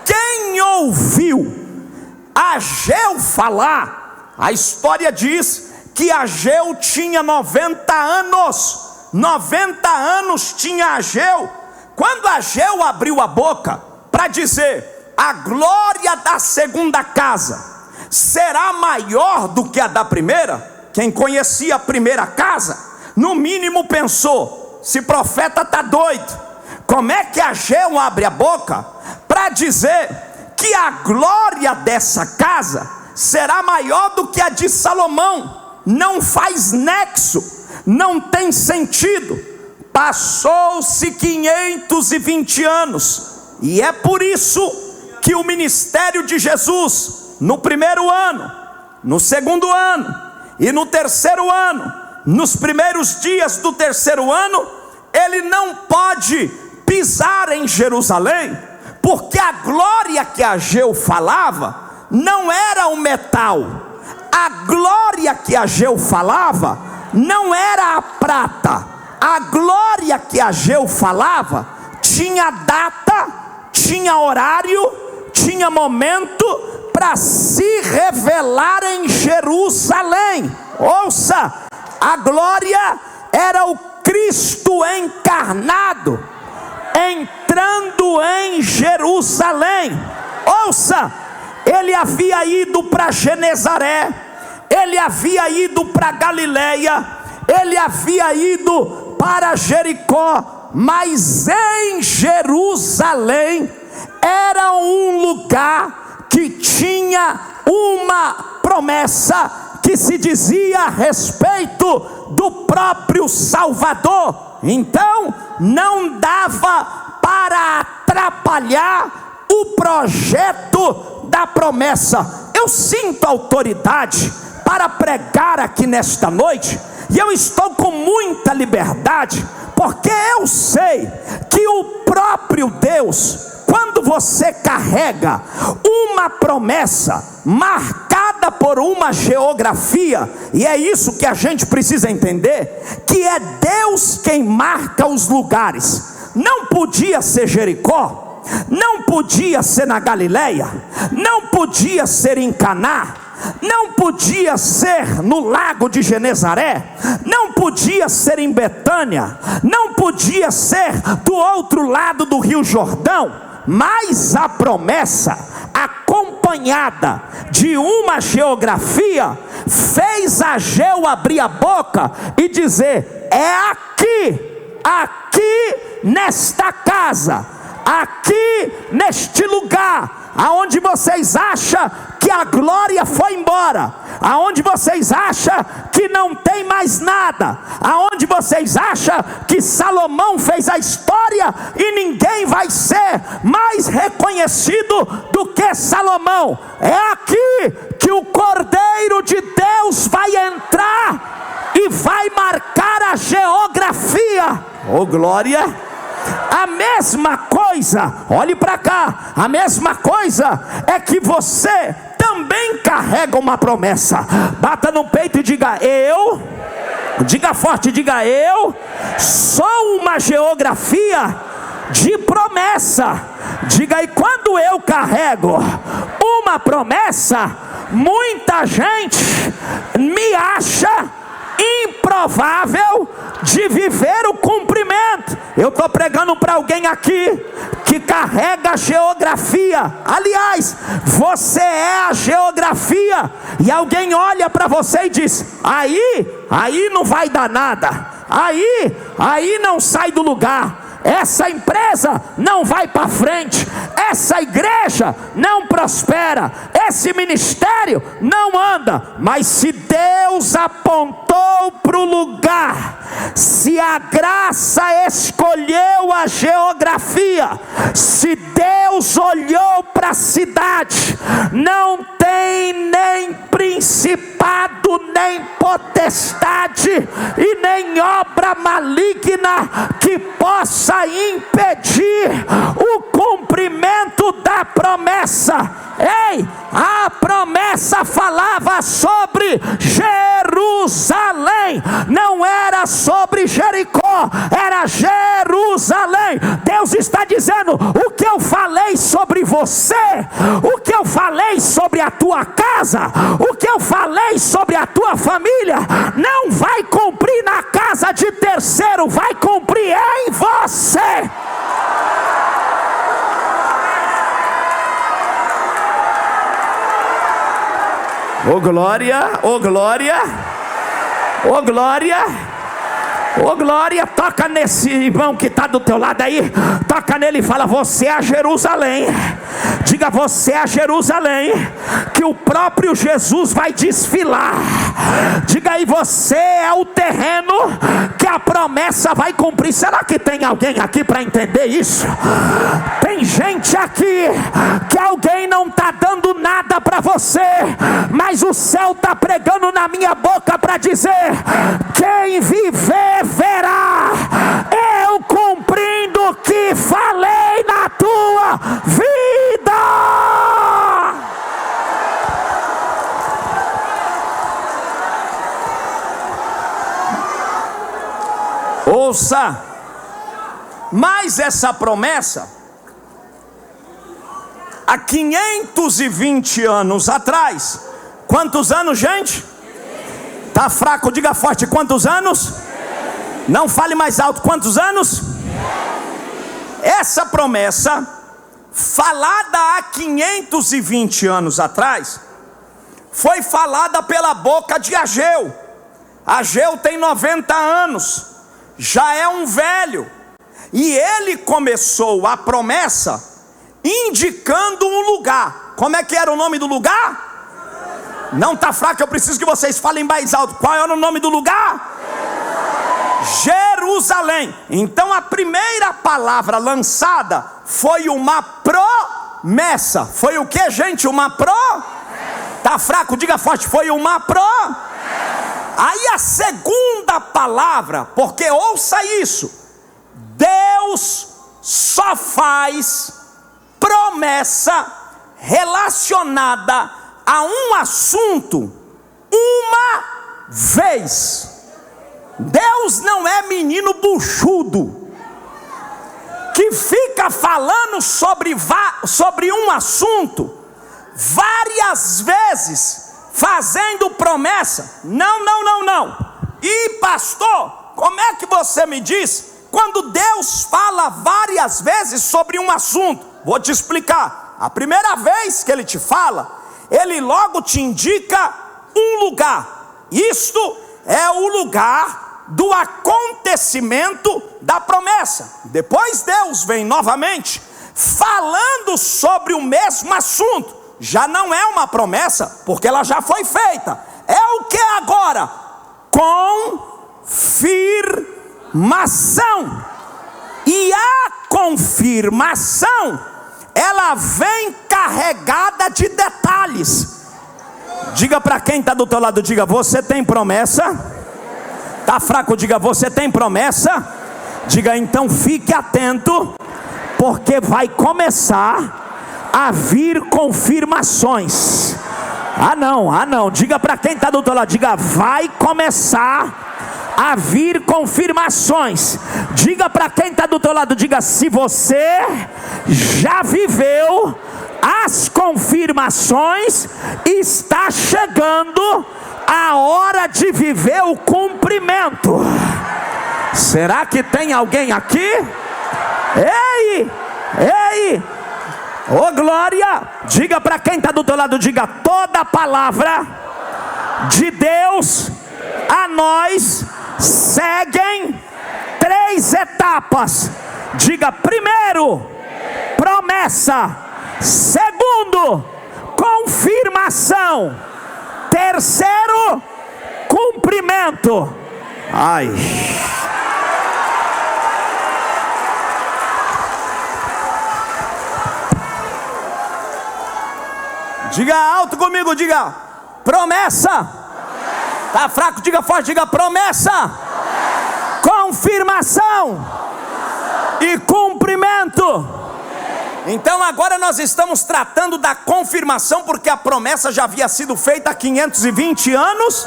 Quem ouviu Ageu falar, a história diz que Ageu tinha 90 anos. 90 anos tinha Ageu. Quando Ageu abriu a boca para dizer: a glória da segunda casa será maior do que a da primeira, quem conhecia a primeira casa, no mínimo pensou: esse profeta está doido. Como é que Ageu abre a boca para dizer que a glória dessa casa será maior do que a de Salomão? Não faz nexo, não tem sentido. Passou-se 520 anos, e é por isso que o ministério de Jesus, no primeiro ano, no segundo ano e no terceiro ano, nos primeiros dias do terceiro ano, ele não pode pisar em Jerusalém, porque a glória que Ageu falava não era o metal, a glória que Ageu falava não era a prata, a glória que Ageu falava tinha data, tinha horário, tinha momento para se revelar em Jerusalém. Ouça, a glória era o Cristo encarnado entrando em Jerusalém. Ouça, ele havia ido para Genezaré, ele havia ido para Galileia, ele havia ido para Jericó, mas em Jerusalém era um lugar que tinha uma promessa que se dizia a respeito do próprio Salvador. Então não dava para atrapalhar o projeto da promessa. Eu sinto autoridade para pregar aqui nesta noite, e eu estou com muita liberdade, porque eu sei que o próprio Deus, quando você carrega uma promessa marcada por uma geografia, e é isso que a gente precisa entender, que é Deus quem marca os lugares. Não podia ser Jericó, não podia ser na Galileia, não podia ser em Caná, não podia ser no lago de Genezaré, não podia ser em Betânia, não podia ser do outro lado do Rio Jordão, mas a promessa, acompanhada de uma geografia, fez Ageu abrir a boca e dizer: é aqui nesta casa, aqui neste lugar, aonde vocês acham que a glória foi embora, aonde vocês acham que não tem mais nada, aonde vocês acham que Salomão fez a história e ninguém vai ser mais reconhecido do que Salomão, é aqui que o Cordeiro de Deus vai entrar e vai marcar a geografia. Oh glória! A mesma coisa, olhe para cá, a mesma coisa é que você também carrega uma promessa. Bata no peito e diga: diga forte, diga: eu sou uma geografia de promessa. Diga: e quando eu carrego uma promessa, muita gente me acha improvável de viver o cumprimento. Eu estou pregando para alguém aqui que carrega a geografia. Aliás, você é a geografia. E alguém olha para você e diz: aí não vai dar nada, aí não sai do lugar, essa empresa não vai para frente, essa igreja não prospera, esse ministério não anda. Mas se Deus apontou para o lugar, se a graça escolheu a geografia, se Deus olhou para a cidade, não tem nem principado, nem potestade e nem obra maligna que possa impedir o cumprimento da promessa. Ei, a promessa falava sobre Jerusalém, não era sobre Jericó, era Jerusalém. Deus está dizendo: o que eu falei sobre você, o que eu falei sobre a tua casa, o que eu falei sobre a tua família, não vai cumprir na casa de terceiro, vai cumprir em você. Oh glória, oh glória, oh glória, oh glória. Toca nesse irmão que está do teu lado aí, toca nele e fala: você é a Jerusalém. Diga: você é a Jerusalém que o próprio Jesus vai desfilar. Diga aí: você é o terreno que a promessa vai cumprir. Será que tem alguém aqui para entender isso? Tem gente aqui que alguém não está dando nada para você, mas o céu está pregando na minha boca para dizer: quem viver verá eu cumprindo o que falei na tua vida. Ouça, mas essa promessa, há 520 anos atrás, quantos anos, gente? Tá fraco, diga forte: quantos anos? Não fale mais alto: quantos anos? Essa promessa, falada há 520 anos atrás, foi falada pela boca de Ageu. Ageu tem 90 anos, já é um velho, e ele começou a promessa indicando um lugar. Como é que era o nome do lugar? Não está fraco, eu preciso que vocês falem mais alto. Qual era o nome do lugar? Jerusalém. Então a primeira palavra lançada foi uma promessa. Foi o que, gente? Uma Tá fraco? Diga forte: foi uma Aí a segunda palavra, porque ouça isso, Deus só faz promessa relacionada a um assunto uma vez. Deus não é menino buchudo que fica falando sobre um assunto várias vezes, fazendo promessa. Não. E pastor, como é que você me diz quando Deus fala várias vezes sobre um assunto? Vou te explicar. A primeira vez que ele te fala, ele logo te indica um lugar. Isto é o lugar do acontecimento da promessa. Depois Deus vem novamente falando sobre o mesmo assunto. Já não é uma promessa, porque ela já foi feita. É o que agora? Confirmação. E a confirmação, ela vem carregada de detalhes. Diga para quem está do teu lado: diga: você tem promessa? Está fraco? Diga: você tem promessa? Diga: então fique atento, porque vai começar a vir confirmações. Ah não, diga para quem está do teu lado: diga: vai começar a vir confirmações. Diga para quem está do teu lado: diga: se você já viveu as confirmações, está chegando a hora de viver o cumprimento. Será que tem alguém aqui? Ei! Ô glória! Diga para quem está do teu lado: diga: toda palavra de Deus a nós seguem 3 etapas. Diga: primeiro, promessa; segundo, confirmação; terceiro, cumprimento. Ai. Diga alto comigo: diga: promessa. Tá fraco? Diga forte: diga: promessa. Confirmação e cumprimento. Então agora nós estamos tratando da confirmação, porque a promessa já havia sido feita há 520 anos.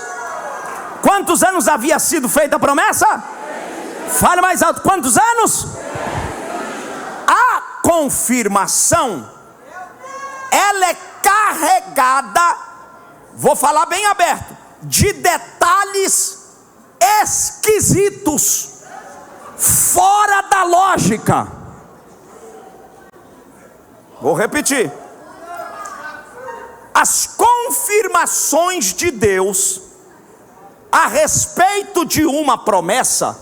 Quantos anos havia sido feita a promessa? Fale mais alto: quantos anos? A confirmação, ela é carregada, vou falar bem aberto, de detalhes esquisitos, fora da lógica. Vou repetir. As confirmações de Deus a respeito de uma promessa,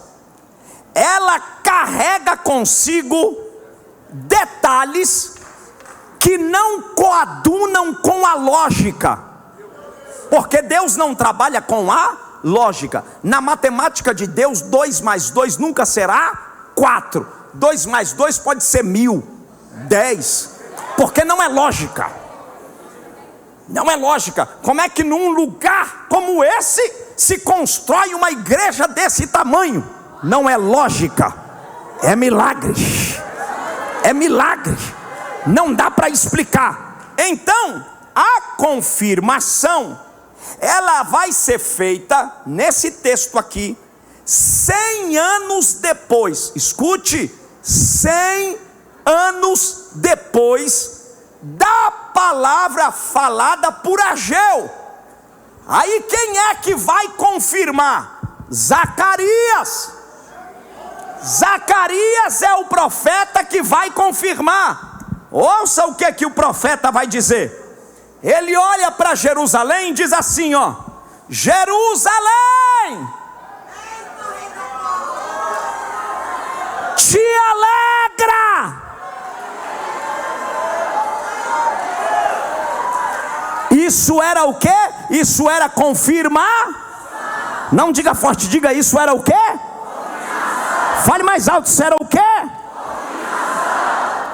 ela carrega consigo detalhes que não coadunam com a lógica, porque Deus não trabalha com a lógica. Na matemática de Deus, 2 mais 2 nunca será 4, 2 mais 2 pode ser 1000, 10, porque não é lógica. Não é lógica. Como é que num lugar como esse se constrói uma igreja desse tamanho? Não é lógica, é milagre. É milagre, não dá para explicar. Então, a confirmação, ela vai ser feita nesse texto aqui, 100 anos depois. Escute, 100 anos depois da palavra falada por Ageu. Aí quem é que vai confirmar? Zacarias. Zacarias é o profeta que vai confirmar. Ouça o que o profeta vai dizer. Ele olha para Jerusalém e diz assim, ó: Jerusalém, te alegra. Isso era o quê? Isso era confirmar? Não diga forte, diga: isso era o quê? Fale mais alto, isso era o quê?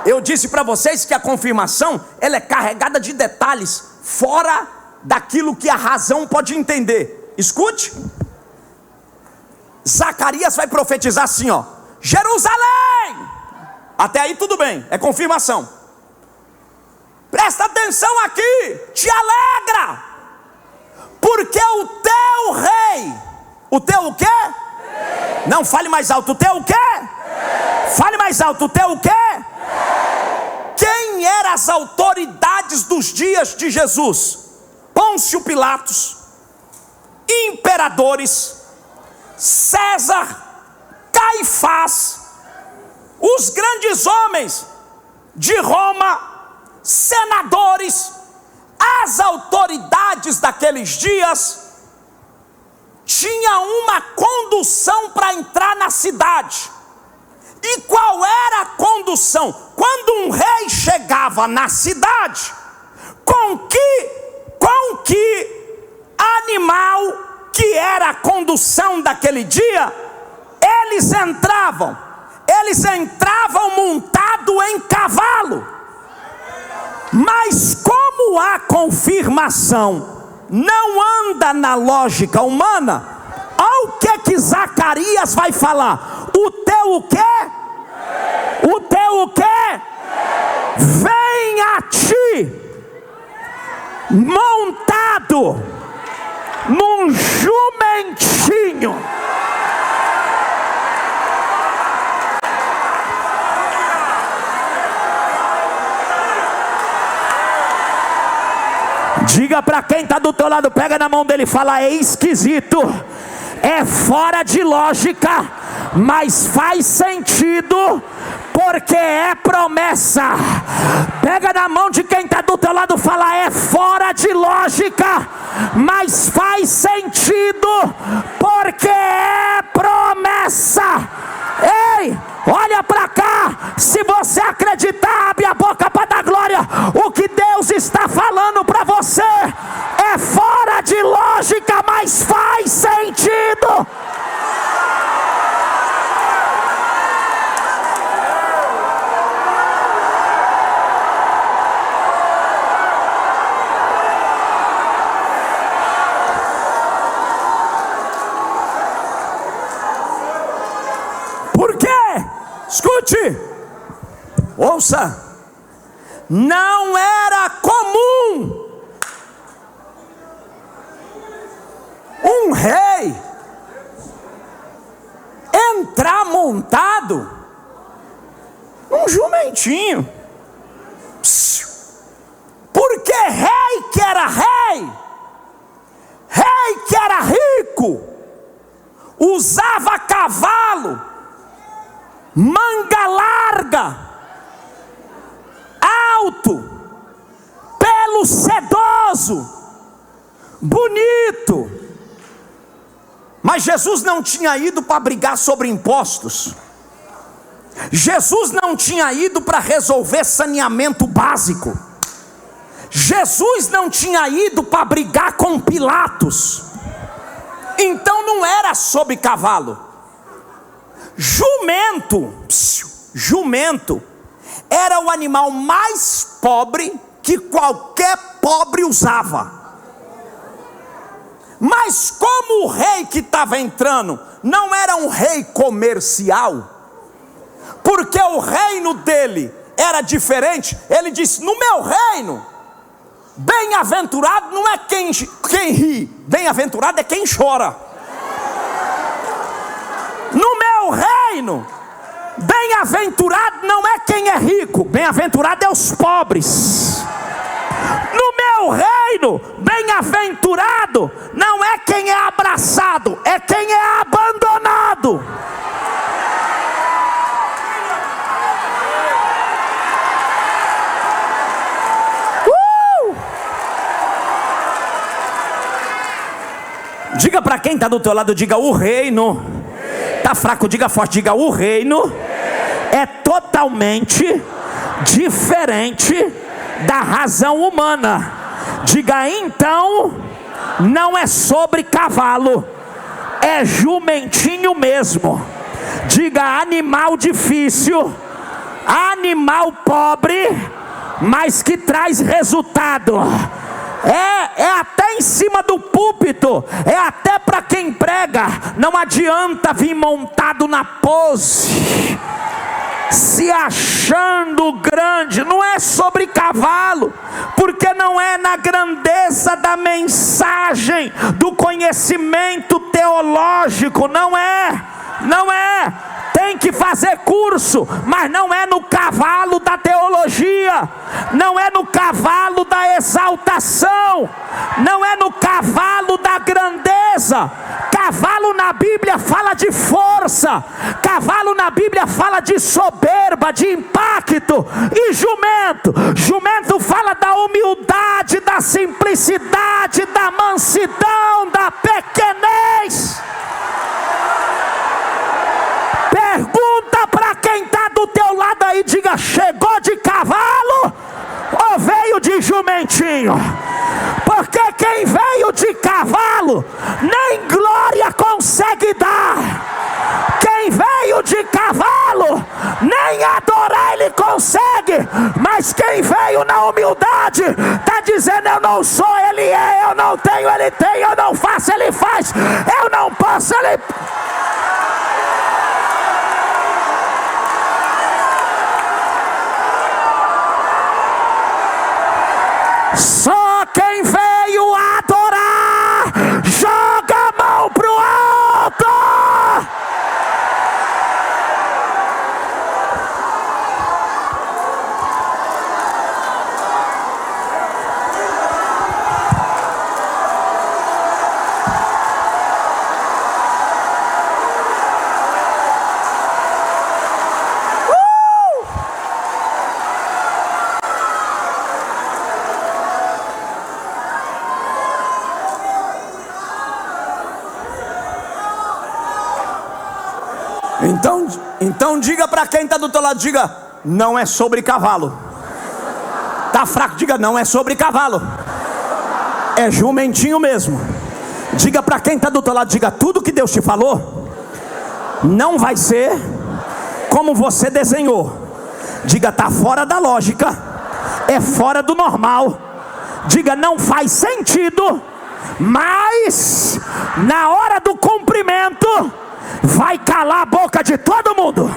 Eu disse para vocês que a confirmação, ela é carregada de detalhes, fora daquilo que a razão pode entender. Escute, Zacarias vai profetizar assim, ó: Jerusalém. Até aí tudo bem, é confirmação. Presta atenção aqui, te alegra, porque o teu rei, o teu o quê? Não, fale mais alto, o teu o quê? Fale mais alto, o teu o quê? Quem eram as autoridades dos dias de Jesus? Pôncio Pilatos, imperadores, César, Caifás, os grandes homens de Roma, senadores, as autoridades daqueles dias tinha uma condução para entrar na cidade. E qual era a condução? Quando um rei chegava na cidade, com que animal que era a condução daquele dia, eles entravam montado em cavalo. Mas como a confirmação não anda na lógica humana, olha o que Zacarias vai falar: o teu o quê? O teu o quê? Vem a ti, montado num jumentinho. Diga para quem está do teu lado, pega na mão dele e fala: é esquisito, é fora de lógica, mas faz sentido, porque é promessa. Pega na mão de quem está do teu lado e fala: é fora de lógica, mas faz sentido, porque é promessa. Ei, olha para cá, se você acreditar, abre a boca para dar glória. O que Deus está falando para você é fora de lógica, mas faz sentido. Por quê? Escute, ouça. Não era comum um rei entrar montado num jumentinho. Porque rei que era rei que era rico, usava cavalo, manga larga, alto, pelo sedoso, bonito. Mas Jesus não tinha ido para brigar sobre impostos. Jesus não tinha ido para resolver saneamento básico. Jesus não tinha ido para brigar com Pilatos. Então não era sobre cavalo. Jumento era o animal mais pobre que qualquer pobre usava. Mas como o rei que estava entrando não era um rei comercial, porque o reino dele era diferente, ele disse: no meu reino, bem-aventurado não é quem ri, bem-aventurado é quem chora. No meu reino, bem-aventurado não é quem é rico, bem-aventurado é os pobres. No meu reino, bem-aventurado não é quem é abraçado, é quem é abandonado. Diga para quem está do teu lado, diga: o reino. Está fraco, diga forte, diga: o reino é totalmente diferente da razão humana. Diga: então não é sobre cavalo, é jumentinho mesmo. Diga: animal difícil, animal pobre, mas que traz resultado. É até em cima do púlpito, é até para quem prega. Não adianta vir montado na pose, se achando grande. Não é sobre cavalo, porque não é na grandeza da mensagem, do conhecimento teológico. Não é. Tem que fazer curso, mas não é no cavalo da teologia, não é no cavalo da exaltação, não é no cavalo da grandeza. Cavalo na Bíblia fala de força, cavalo na Bíblia fala de soberba, de impacto. E jumento fala da humildade, da simplicidade, da mansidão, da pequenez. Pergunta para quem está do teu lado aí, diga: chegou de cavalo ou veio de jumentinho? Porque quem veio de cavalo nem glória consegue dar. Quem veio de cavalo nem adorar ele consegue. Mas quem veio na humildade está dizendo: eu não sou, ele é, eu não tenho, ele tem, eu não faço, ele faz, eu não posso, ele... Só quem veio adorar, joga a mão pro alto. Então diga para quem está do teu lado, diga: não é sobre cavalo. Está fraco, diga: não é sobre cavalo, é jumentinho mesmo. Diga para quem está do teu lado, diga: tudo que Deus te falou não vai ser como você desenhou. Diga: está fora da lógica, é fora do normal. Diga: não faz sentido, mas na hora do cumprimento vai calar a boca de todo mundo.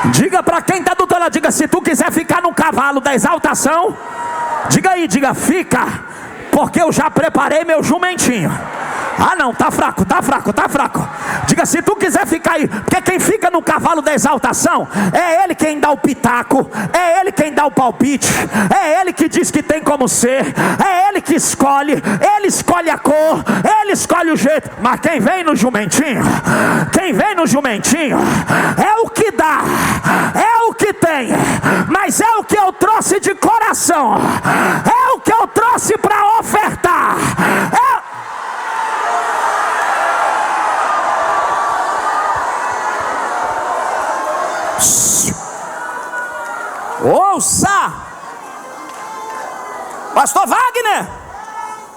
Diga para quem está do teu lado, diga: se tu quiser ficar no cavalo da exaltação, diga aí, diga: fica, porque eu já preparei meu jumentinho. Ah não, tá fraco. Diga: se tu quiser ficar aí, porque quem fica no cavalo da exaltação é ele quem dá o pitaco, é ele quem dá o palpite, é ele que diz que tem como ser, é ele que escolhe, ele escolhe a cor, ele escolhe o jeito. Mas quem vem no jumentinho é o que dá, é o que tem, mas é o que eu trouxe de coração, é o que eu trouxe para ofertar. Ouça, pastor Wagner,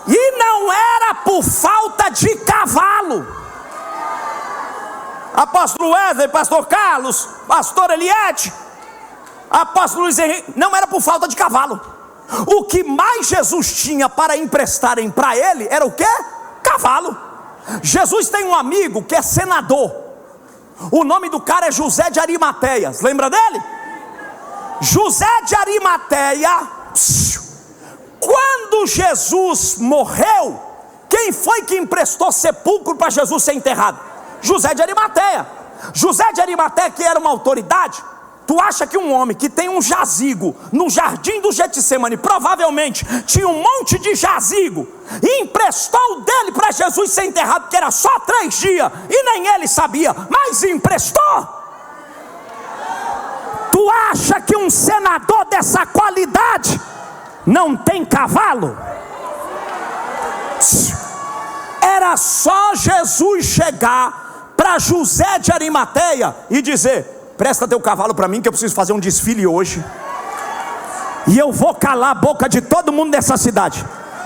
e não era por falta de cavalo. Apóstolo Wesley, pastor Carlos, pastor Eliette, apóstolo Luiz Henrique, não era por falta de cavalo. O que mais Jesus tinha para emprestarem para ele era o quê? Cavalo. Jesus tem um amigo que é senador. O nome do cara é José de Arimateias. Lembra dele? José de Arimateia. Quando Jesus morreu, quem foi que emprestou sepulcro para Jesus ser enterrado? José de Arimateia. José de Arimateia, que era uma autoridade. Tu acha que um homem que tem um jazigo no jardim do Getsemane, provavelmente tinha um monte de jazigo, e emprestou dele para Jesus ser enterrado, porque era só 3 dias, e nem ele sabia, mas emprestou? Tu acha que um senador dessa qualidade não tem cavalo? Era só Jesus chegar para José de Arimateia e dizer: presta teu cavalo para mim, que eu preciso fazer um desfile hoje, e eu vou calar a boca de todo mundo dessa cidade.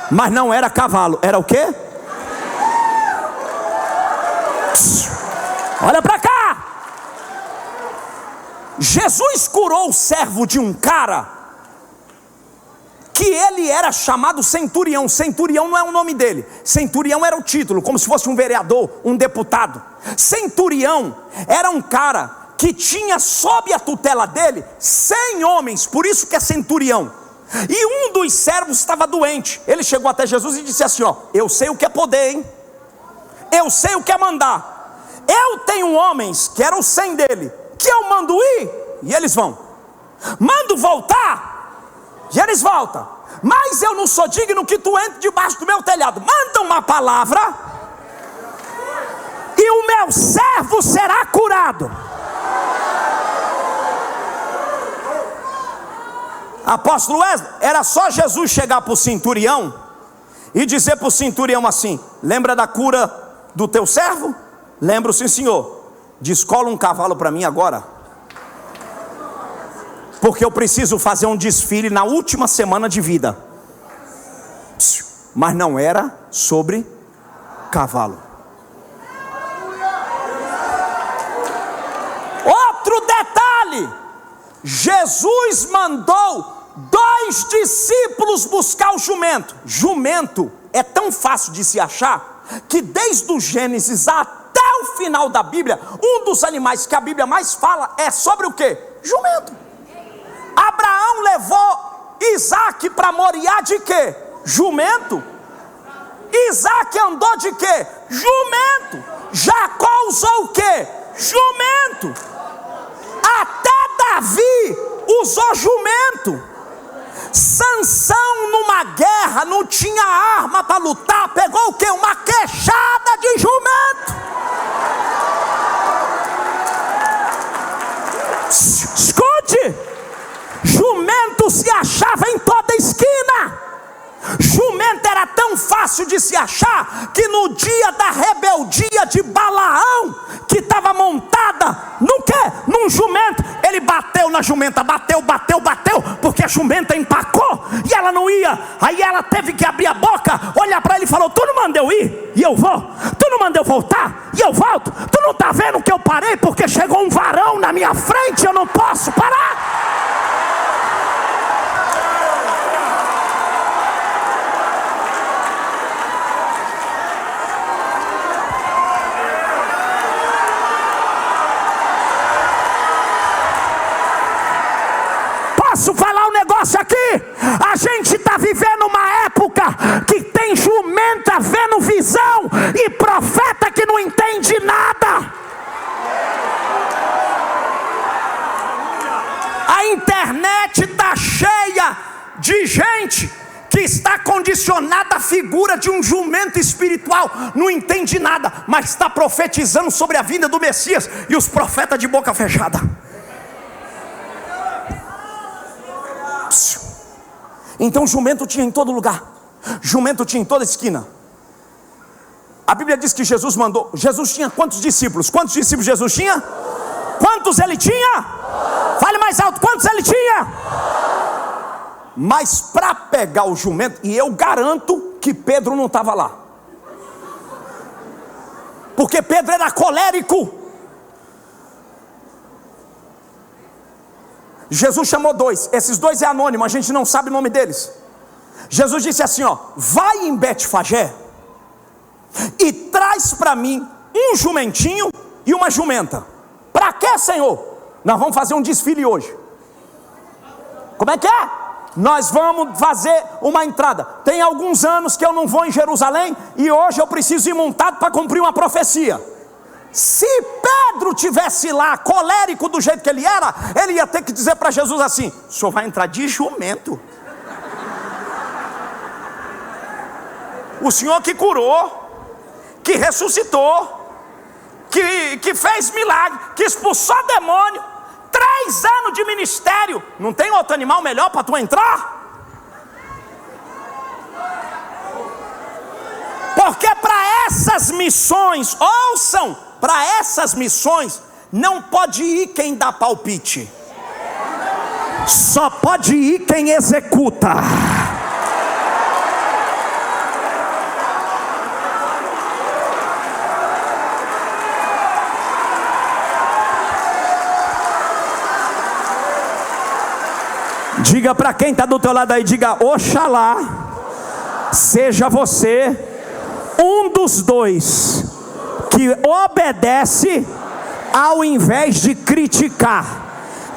Mas não era cavalo, era o quê? Olha para cá. Jesus curou o servo de um cara que ele era chamado centurião. Centurião não é o nome dele, centurião era o título, como se fosse um vereador, um deputado. Centurião era um cara que tinha sob a tutela dele 100 homens, por isso que é centurião. E um dos servos estava doente. Ele chegou até Jesus e disse assim: ó, eu sei o que é poder, hein? Eu sei o que é mandar. Eu tenho homens, que eram 100 dele, que eu mando ir, e eles vão. Mando voltar, e eles voltam. Mas eu não sou digno que tu entre debaixo do meu telhado. Manda uma palavra, e o meu servo será curado. Apóstolo Wesley, era só Jesus chegar para o centurião e dizer para o centurião assim: lembra da cura do teu servo? Lembro, sim senhor. Descola um cavalo para mim agora, porque eu preciso fazer um desfile na última semana de vida. Mas não era sobre cavalo. Outro detalhe: Jesus mandou 2 discípulos buscar o jumento. Jumento é tão fácil de se achar que desde o Gênesis até o final da Bíblia, um dos animais que a Bíblia mais fala é sobre o quê? Jumento. Abraão levou Isaac para Moriá de quê? Jumento. Isaac andou de quê? Jumento. Jacó usou o quê? Jumento. Até Davi usou jumento. Sansão numa guerra não tinha arma para lutar, pegou o quê? Uma queixada de jumento. Escute, jumento se achava em toda esquina. Jumento era tão fácil de se achar que no dia da rebeldia de Balaão, que estava montada no quê? Num jumento, ele bateu na jumenta, bateu, porque a jumenta empacou e ela não ia. Aí ela teve que abrir a boca, olhar para ele e falou: tu não mandou eu ir e eu vou? Tu não mandou eu voltar e eu volto? Tu não está vendo que eu parei porque chegou um varão na minha frente, eu não posso parar? Posso falar um negócio aqui? A gente está vivendo uma época que tem jumenta vendo visão e profeta que não entende nada. A internet está cheia de gente que está condicionada à figura de um jumento espiritual, não entende nada, mas está profetizando sobre a vinda do Messias, e os profetas de boca fechada. Então jumento tinha em todo lugar, jumento tinha em toda esquina. A Bíblia diz que Jesus mandou. Jesus tinha quantos discípulos? Quantos discípulos Jesus tinha? Quantos ele tinha? Quantos ele tinha? Mas para pegar o jumento, e eu garanto que Pedro não estava lá, porque Pedro era colérico. Jesus chamou dois, esses dois é anônimo, a gente não sabe o nome deles. Jesus disse assim, ó: vai em Betfagé e traz para mim um jumentinho e uma jumenta. Para quê, Senhor? Nós vamos fazer um desfile hoje. Como é que é? Nós vamos fazer uma entrada. Tem alguns anos que eu não vou em Jerusalém, e hoje eu preciso ir montado para cumprir uma profecia. Se Pedro tivesse lá, colérico do jeito que ele era, ele ia ter que dizer para Jesus assim: o senhor vai entrar de jumento. O senhor que curou, que ressuscitou, que fez milagre, que expulsou demônio, 3 anos de ministério, não tem outro animal melhor para tu entrar? Porque para essas missões, ouçam, para essas missões não pode ir quem dá palpite, só pode ir quem executa. Diga para quem está do teu lado aí, diga: Oxalá seja você um dos dois que obedece ao invés de criticar,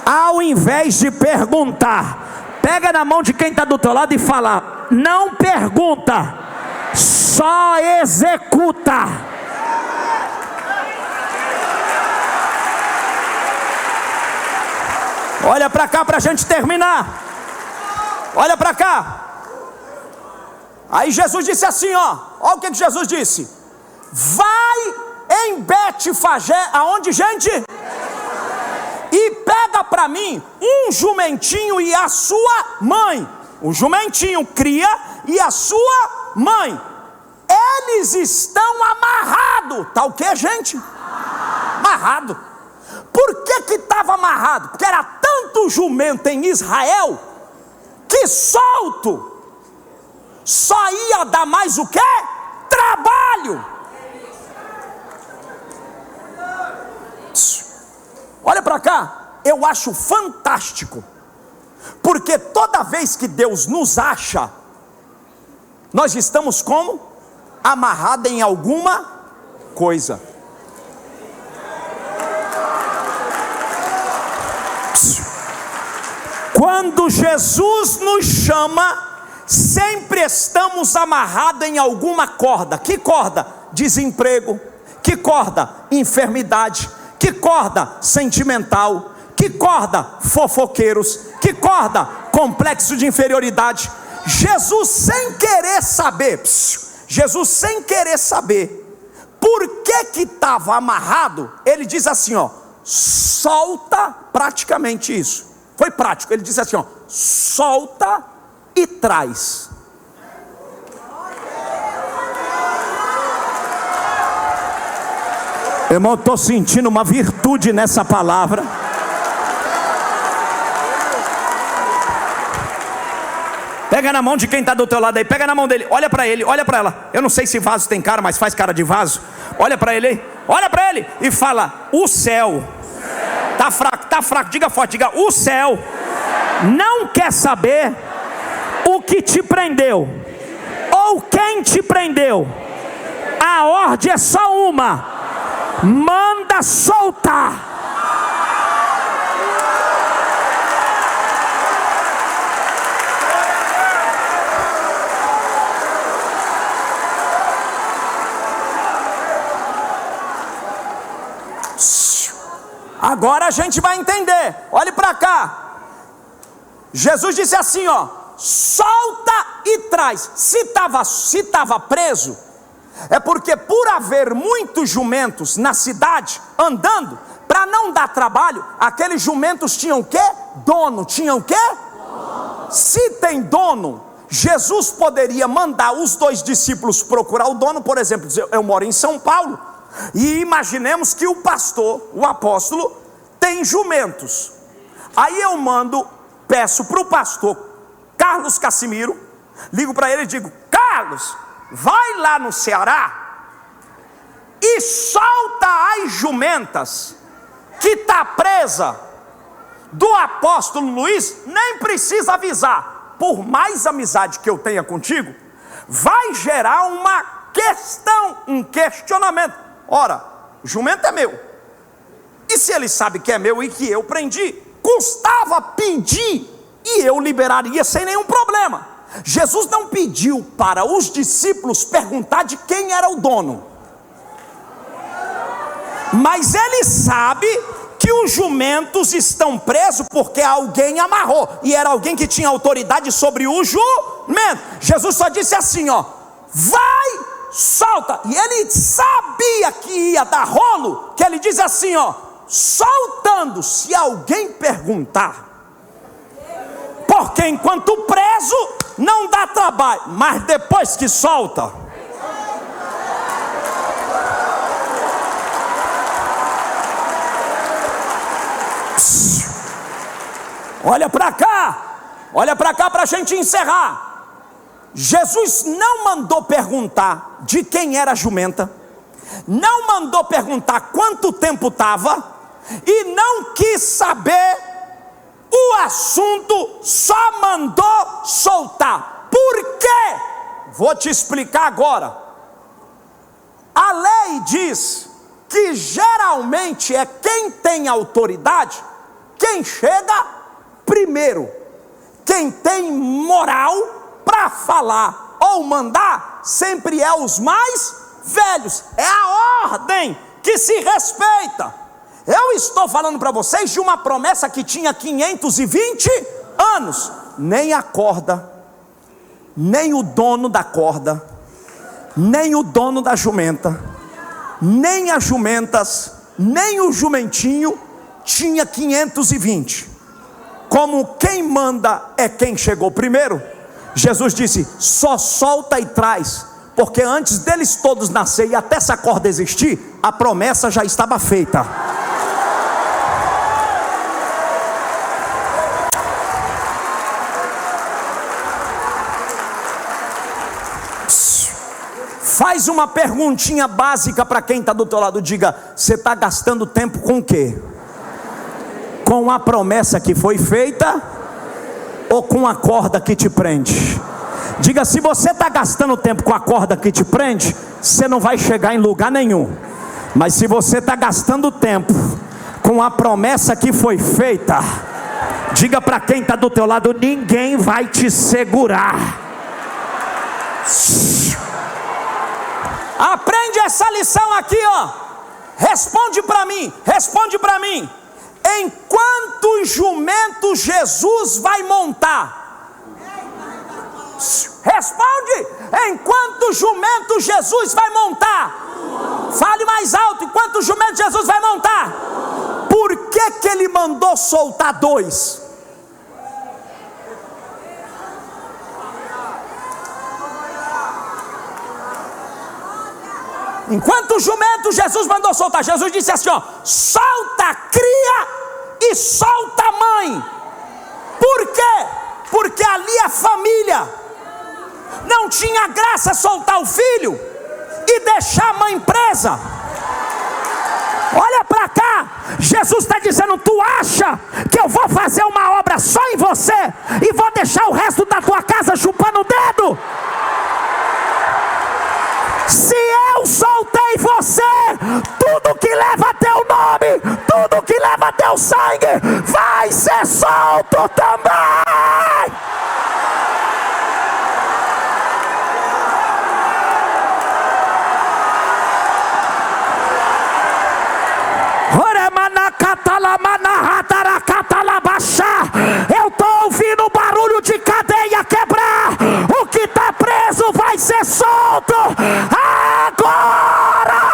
ao invés de perguntar. Pega na mão de quem está do teu lado e fala: não pergunta, só executa. Olha para cá para a gente terminar. Olha para cá. Aí Jesus disse assim, ó. Olha o que Jesus disse: vai em Betfagé. Aonde, gente? E pega para mim um jumentinho e a sua mãe. O jumentinho cria e a sua mãe. Eles estão amarrados. Tá o que, gente? Amarrado. Por que estava amarrado? Porque era tanto jumento em Israel que solto só ia dar mais o quê? Trabalho. Olha para cá, eu acho fantástico, porque toda vez que Deus nos acha, nós estamos como? Amarrados em alguma coisa. Quando Jesus nos chama, sempre estamos amarrados em alguma corda. Que corda? Desemprego. Que corda? Enfermidade. Que corda? Sentimental. Que corda? Fofoqueiros. Que corda? Complexo de inferioridade. Jesus sem querer saber, por que estava amarrado, ele diz assim, ó: solta, praticamente isso. Foi prático, ele disse assim, ó: solta e traz. Irmão, estou sentindo uma virtude nessa palavra. Pega na mão de quem está do teu lado aí, pega na mão dele, olha para ele, olha para ela. Eu não sei se vaso tem cara, mas faz cara de vaso. Olha para ele aí, olha para ele e fala: o céu. Tá fraco, diga forte, diga: o céu não quer saber o que te prendeu ou quem te prendeu. A ordem é só uma: manda soltar. Agora a gente vai entender. Olhe para cá. Jesus disse assim, ó: solta e traz. Se estava preso, é porque por haver muitos jumentos na cidade andando, para não dar trabalho, aqueles jumentos tinham o quê? Dono. Tinham o quê? Se tem dono, Jesus poderia mandar os 2 discípulos procurar o dono. Por exemplo, dizer: eu moro em São Paulo, e imaginemos que o pastor, o apóstolo, tem jumentos. Aí eu peço para o pastor Carlos Cassimiro, ligo para ele e digo: Carlos, vai lá no Ceará e solta as jumentas que está presa do apóstolo Luiz. Nem precisa avisar, por mais amizade que eu tenha contigo, vai gerar uma questão, um questionamento. Ora, o jumento é meu, e se ele sabe que é meu e que eu prendi, custava pedir e eu liberaria sem nenhum problema. Jesus não pediu para os discípulos perguntar de quem era o dono, mas ele sabe que os jumentos estão presos porque alguém amarrou, e era alguém que tinha autoridade sobre o jumento. Jesus só disse assim, ó: vai, solta. E ele sabia que ia dar rolo, que ele diz assim, ó: soltando, se alguém perguntar. Porque enquanto preso não dá trabalho, mas depois que solta, olha para cá para a gente encerrar. Jesus não mandou perguntar de quem era a jumenta, não mandou perguntar quanto tempo estava, e não quis saber o assunto, só mandou soltar. Por quê? Vou te explicar agora. A lei diz que geralmente é quem tem autoridade quem chega primeiro, quem tem moral para falar ou mandar sempre é os mais velhos. É a ordem que se respeita. Eu estou falando para vocês de uma promessa que tinha 520 anos. Nem a corda, nem o dono da corda, nem o dono da jumenta, nem as jumentas, nem o jumentinho tinha 520. Como quem manda é quem chegou primeiro, Jesus disse: só solta e traz, porque antes deles todos nascer e até essa corda existir, a promessa já estava feita. Faz uma perguntinha básica para quem está do teu lado. Diga: você está gastando tempo com o quê? Com a promessa que foi feita ou com a corda que te prende? Diga: se você está gastando tempo com a corda que te prende, você não vai chegar em lugar nenhum. Mas se você está gastando tempo com a promessa que foi feita, diga para quem está do teu lado: ninguém vai te segurar. Aprende essa lição aqui, ó. Responde para mim, responde para mim. Em quantos jumentos Jesus vai montar? Responde. Em quantos jumentos Jesus vai montar? Fale mais alto. Em quantos jumentos Jesus vai montar? Por que ele mandou soltar 2? Enquanto jumentos Jesus mandou soltar? Jesus disse assim, ó: solta a cria e solta a mãe. Por quê? Porque ali a família não tinha graça soltar o filho e deixar a mãe presa. Olha para cá, Jesus está dizendo: tu acha que eu vou fazer uma obra só em você e vou deixar o resto da tua casa chupando o dedo? Se eu soltei você, tudo que leva teu nome, tudo que leva teu sangue, vai ser solto também. Eu estou ouvindo o barulho de cadeia quebrar. O que está preso vai ser solto agora.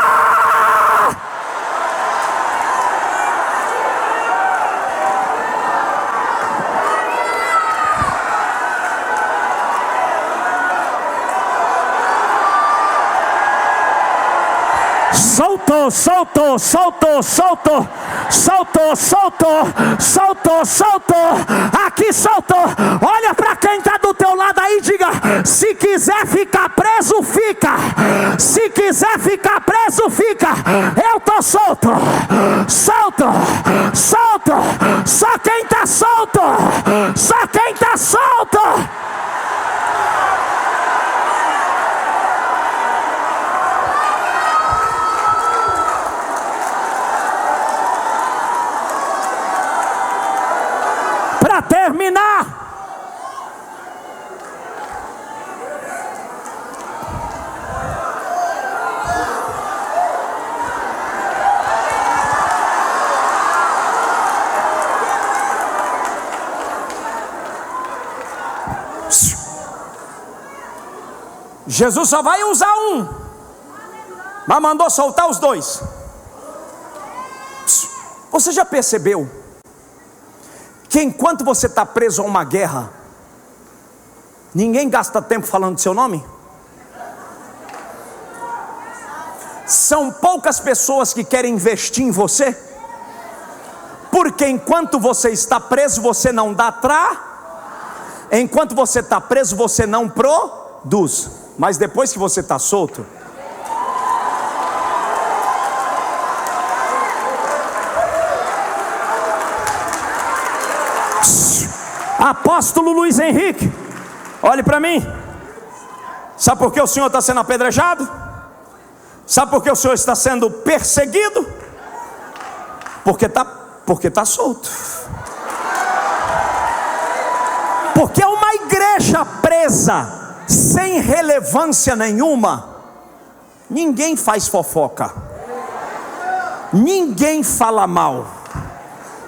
Soltou, soltou, soltou, soltou. soltou, soltou, soltou, soltou, aqui soltou. Olha para quem está do teu lado aí e diga: se quiser ficar preso, fica. Se quiser ficar preso, fica. Eu estou solto, solto, solto. Só quem está solto, só quem está solto. Para terminar, Jesus só vai usar um, mas mandou soltar os dois. Você já percebeu que enquanto você está preso a uma guerra, ninguém gasta tempo falando do seu nome? São poucas pessoas que querem investir em você, porque enquanto você está preso, você não dá enquanto você está preso, você não produz. Mas depois que você está solto, apóstolo Luiz Henrique, olhe para mim. Sabe por que o senhor está sendo apedrejado? Sabe por que o senhor está sendo perseguido? Porque está solto. Porque uma igreja presa, sem relevância nenhuma, ninguém faz fofoca, ninguém fala mal,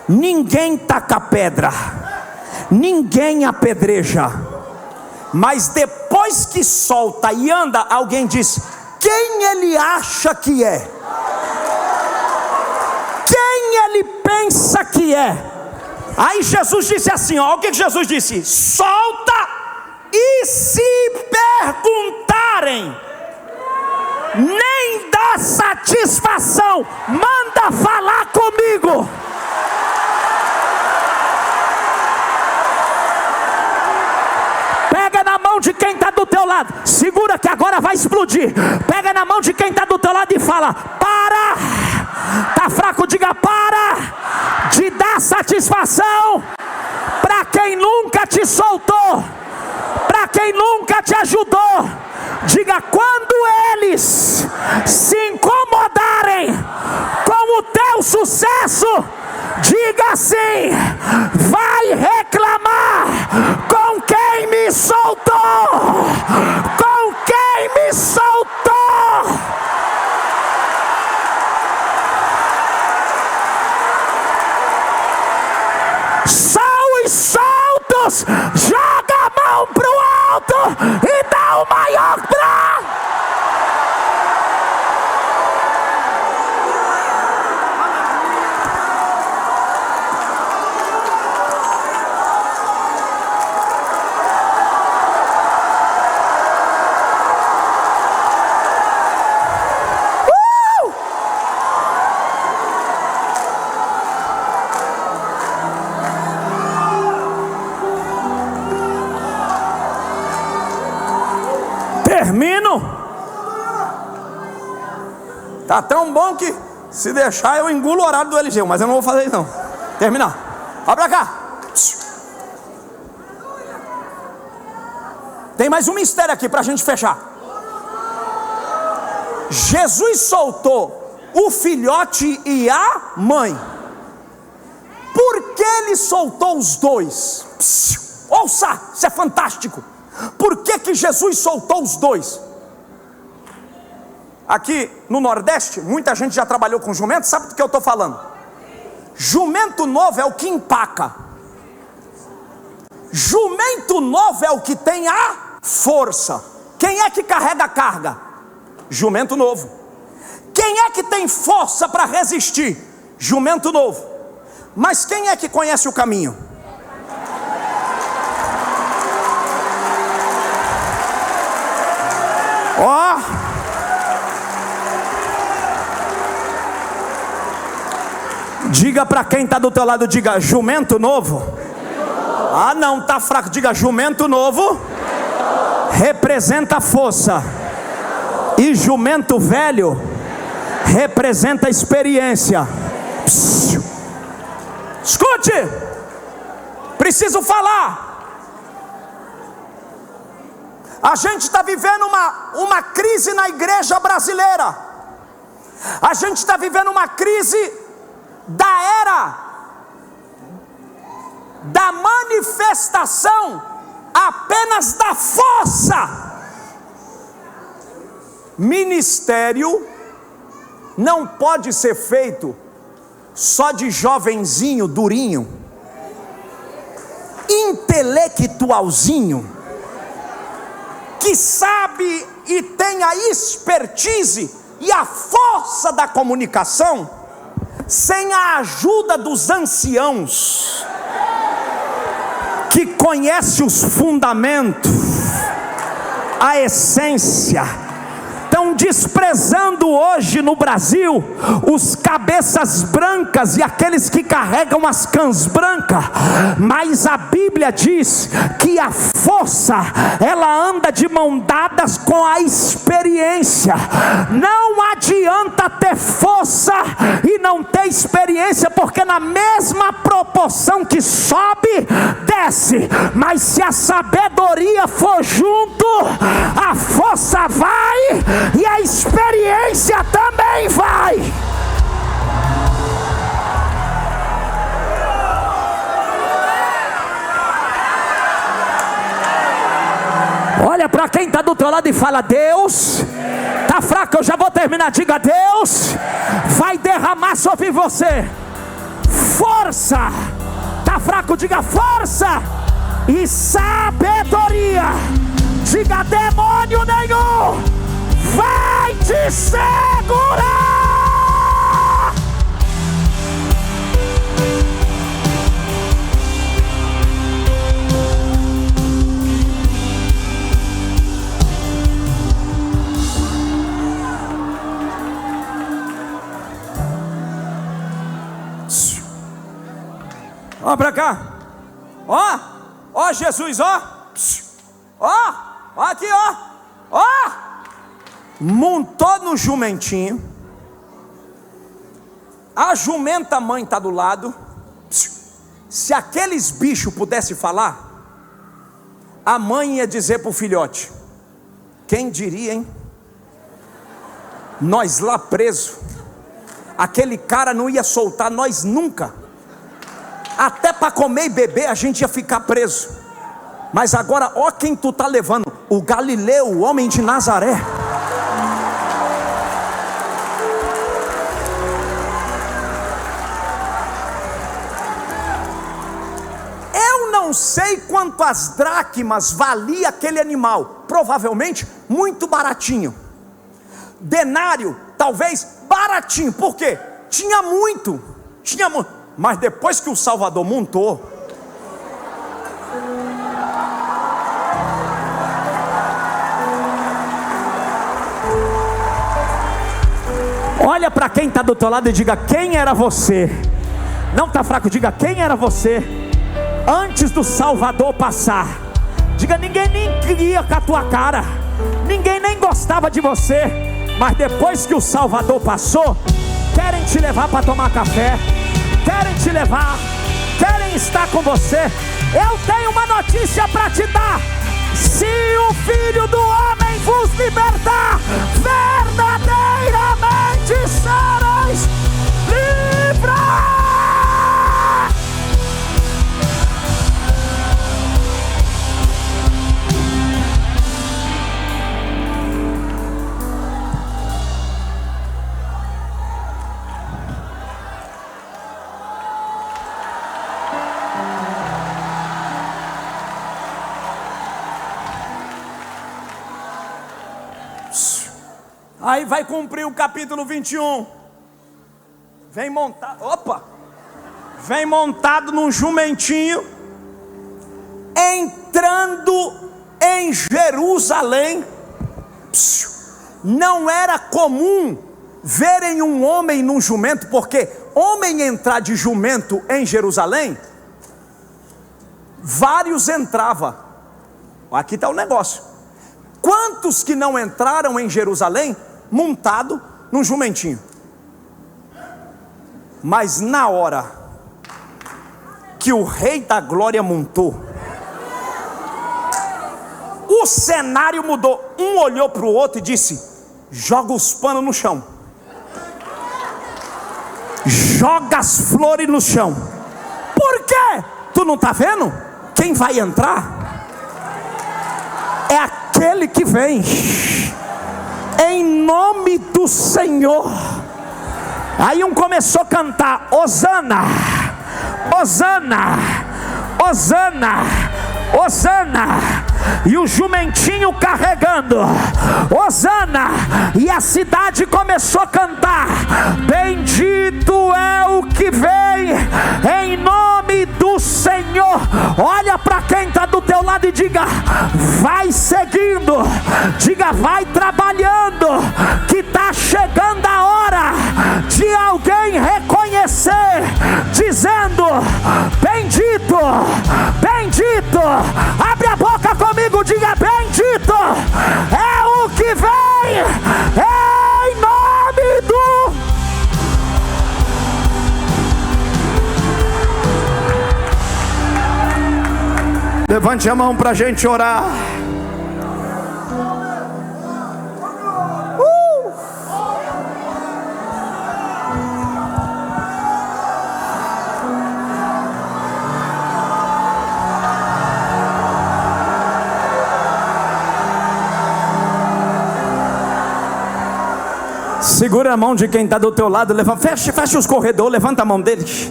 ninguém taca pedra, ninguém apedreja. Mas depois que solta e anda, alguém diz: quem ele acha que é? Quem ele pensa que é? Aí Jesus disse assim, ó, o que Jesus disse? Solta, e se perguntarem, nem dá satisfação, manda falar comigo. Pega na mão de quem está do teu lado, segura que agora vai explodir. Pega na mão de quem está do teu lado e fala: para. Está fraco, diga: para de dar satisfação para quem nunca te soltou, para quem nunca te ajudou. Diga: quando eles se incomodarem com o teu sucesso, diga assim: vai reclamar com quem me soltou, com quem me soltou. São os soltos, joga a mão pro alto e dá o maior pra. Termino. Tá tão bom que se deixar eu engulo o horário do LG, mas eu não vou fazer isso não. Terminar. Vai pra cá. Tem mais um mistério aqui pra gente fechar. Jesus soltou o filhote e a mãe. Por que ele soltou os dois? Ouça, isso é fantástico. Por que Jesus soltou os dois? Aqui no Nordeste, muita gente já trabalhou com jumento, sabe do que eu estou falando? Jumento novo é o que empaca. Jumento novo é o que tem a força. Quem é que carrega a carga? Jumento novo. Quem é que tem força para resistir? Jumento novo. Mas quem é que conhece o caminho? Ó, Diga para quem está do teu lado, diga: jumento novo. Ah, não, está fraco. Diga: jumento novo representa força, e jumento velho representa experiência. Escute, preciso falar. A gente está vivendo uma crise na igreja brasileira. A gente está vivendo uma crise da era da manifestação apenas da força. Ministério não pode ser feito só de jovenzinho durinho, intelectualzinho, que sabe e tem a expertise e a força da comunicação, sem a ajuda dos anciãos, que conhece os fundamentos, a essência. Estão desprezando hoje no Brasil os cabeças brancas e aqueles que carregam as cãs brancas, mas a Bíblia diz que a força, ela anda de mão dadas com a experiência. Não adianta ter força e não ter experiência, porque na mesma proporção que sobe, desce. Mas se a sabedoria for junto, a força vai e a experiência também vai. Olha para quem está do teu lado e fala: Deus, está fraco, eu já vou terminar. Diga: Deus vai derramar sobre você força. Está fraco, diga: força e sabedoria. Diga: demônio nenhum vai te segurar. Ó pra cá. Ó Jesus, ó aqui, ó. Montou no jumentinho, a jumenta mãe está do lado. Se aqueles bichos pudessem falar, a mãe ia dizer para o filhote: quem diria, hein? Nós lá preso, aquele cara não ia soltar nós nunca. Até para comer e beber a gente ia ficar preso. Mas agora, ó quem tu tá levando: o Galileu, o homem de Nazaré. Não sei quantas dracmas valia aquele animal, provavelmente muito baratinho. Denário, talvez baratinho, por quê? Tinha muito, mas depois que o Salvador montou, olha para quem está do teu lado e diga: quem era você? Não está fraco, diga: quem era você antes do Salvador passar? Diga: ninguém nem queria com a tua cara, ninguém nem gostava de você, mas depois que o Salvador passou, querem te levar para tomar café, querem te levar, querem estar com você. Eu tenho uma notícia para te dar: se o Filho do Homem vos libertar, verdadeiramente sereis livres. Aí vai cumprir o capítulo 21. Vem montado num jumentinho, entrando em Jerusalém. Não era comum verem um homem num jumento, porque homem entrar de jumento em Jerusalém, vários entravam. Aqui está o negócio. Quantos que não entraram em Jerusalém montado num jumentinho? Mas na hora que o Rei da Glória montou, o cenário mudou. Um olhou para o outro e disse: joga os panos no chão, joga as flores no chão. Por quê? Tu não está vendo? Quem vai entrar é aquele que vem em nome do Senhor. Aí um começou a cantar: Hosana, Hosana, Hosana, Hosana. E o jumentinho carregando Hosana, e a cidade começou a cantar: bendito é o que vem em nome do Senhor. Olha para quem está do teu lado e diga: vai seguindo, diga: vai trabalhando, que está chegando a hora de alguém reconhecer, dizendo: bendito, bendito. Abre a boca comigo, diga: bendito é o que vem em nome do... Levante a mão para a gente orar. Segura a mão de quem está do teu lado, fecha os corredores, levanta a mão deles.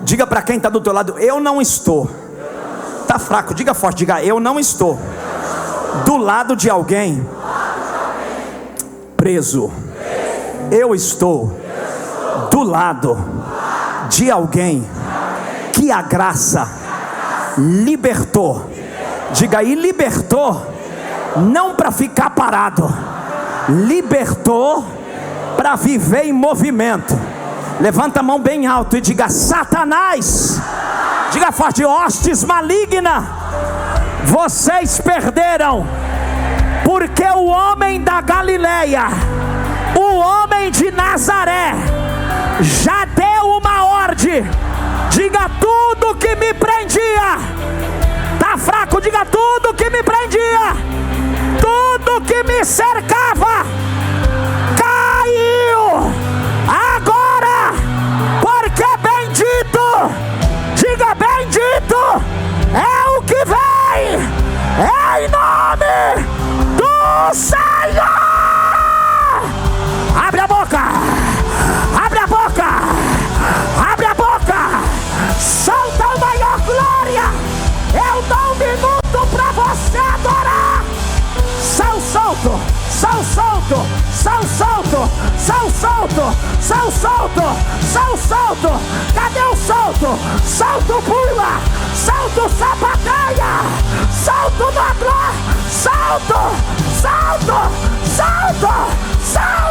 Diga para quem está do teu lado: eu não estou. Está fraco, diga forte, diga: eu não estou do lado de alguém preso. Eu estou do lado de alguém que a graça libertou. Diga aí: libertou, não para ficar parado, libertou para viver em movimento. Levanta a mão bem alto e diga: Satanás, diga forte: hostes maligna, vocês perderam, porque o homem da Galileia, o homem de Nazaré, já deu uma ordem. Diga: tudo que me prendia, tá fraco, diga: tudo que me prendia, tudo que me cercava, caiu agora, porque bendito, diga: bendito é o que vem em nome do Senhor. Abre a boca, abre a boca, abre a boca, solta a maior glória. Eu dou um minuto para você adorar. Sal solto, sal solto, sal solto, sal solto, sal solto, sal solto. Cadê o solto? Salto pula, salto sapateia, salto na glória, salto, salto, salto, salto.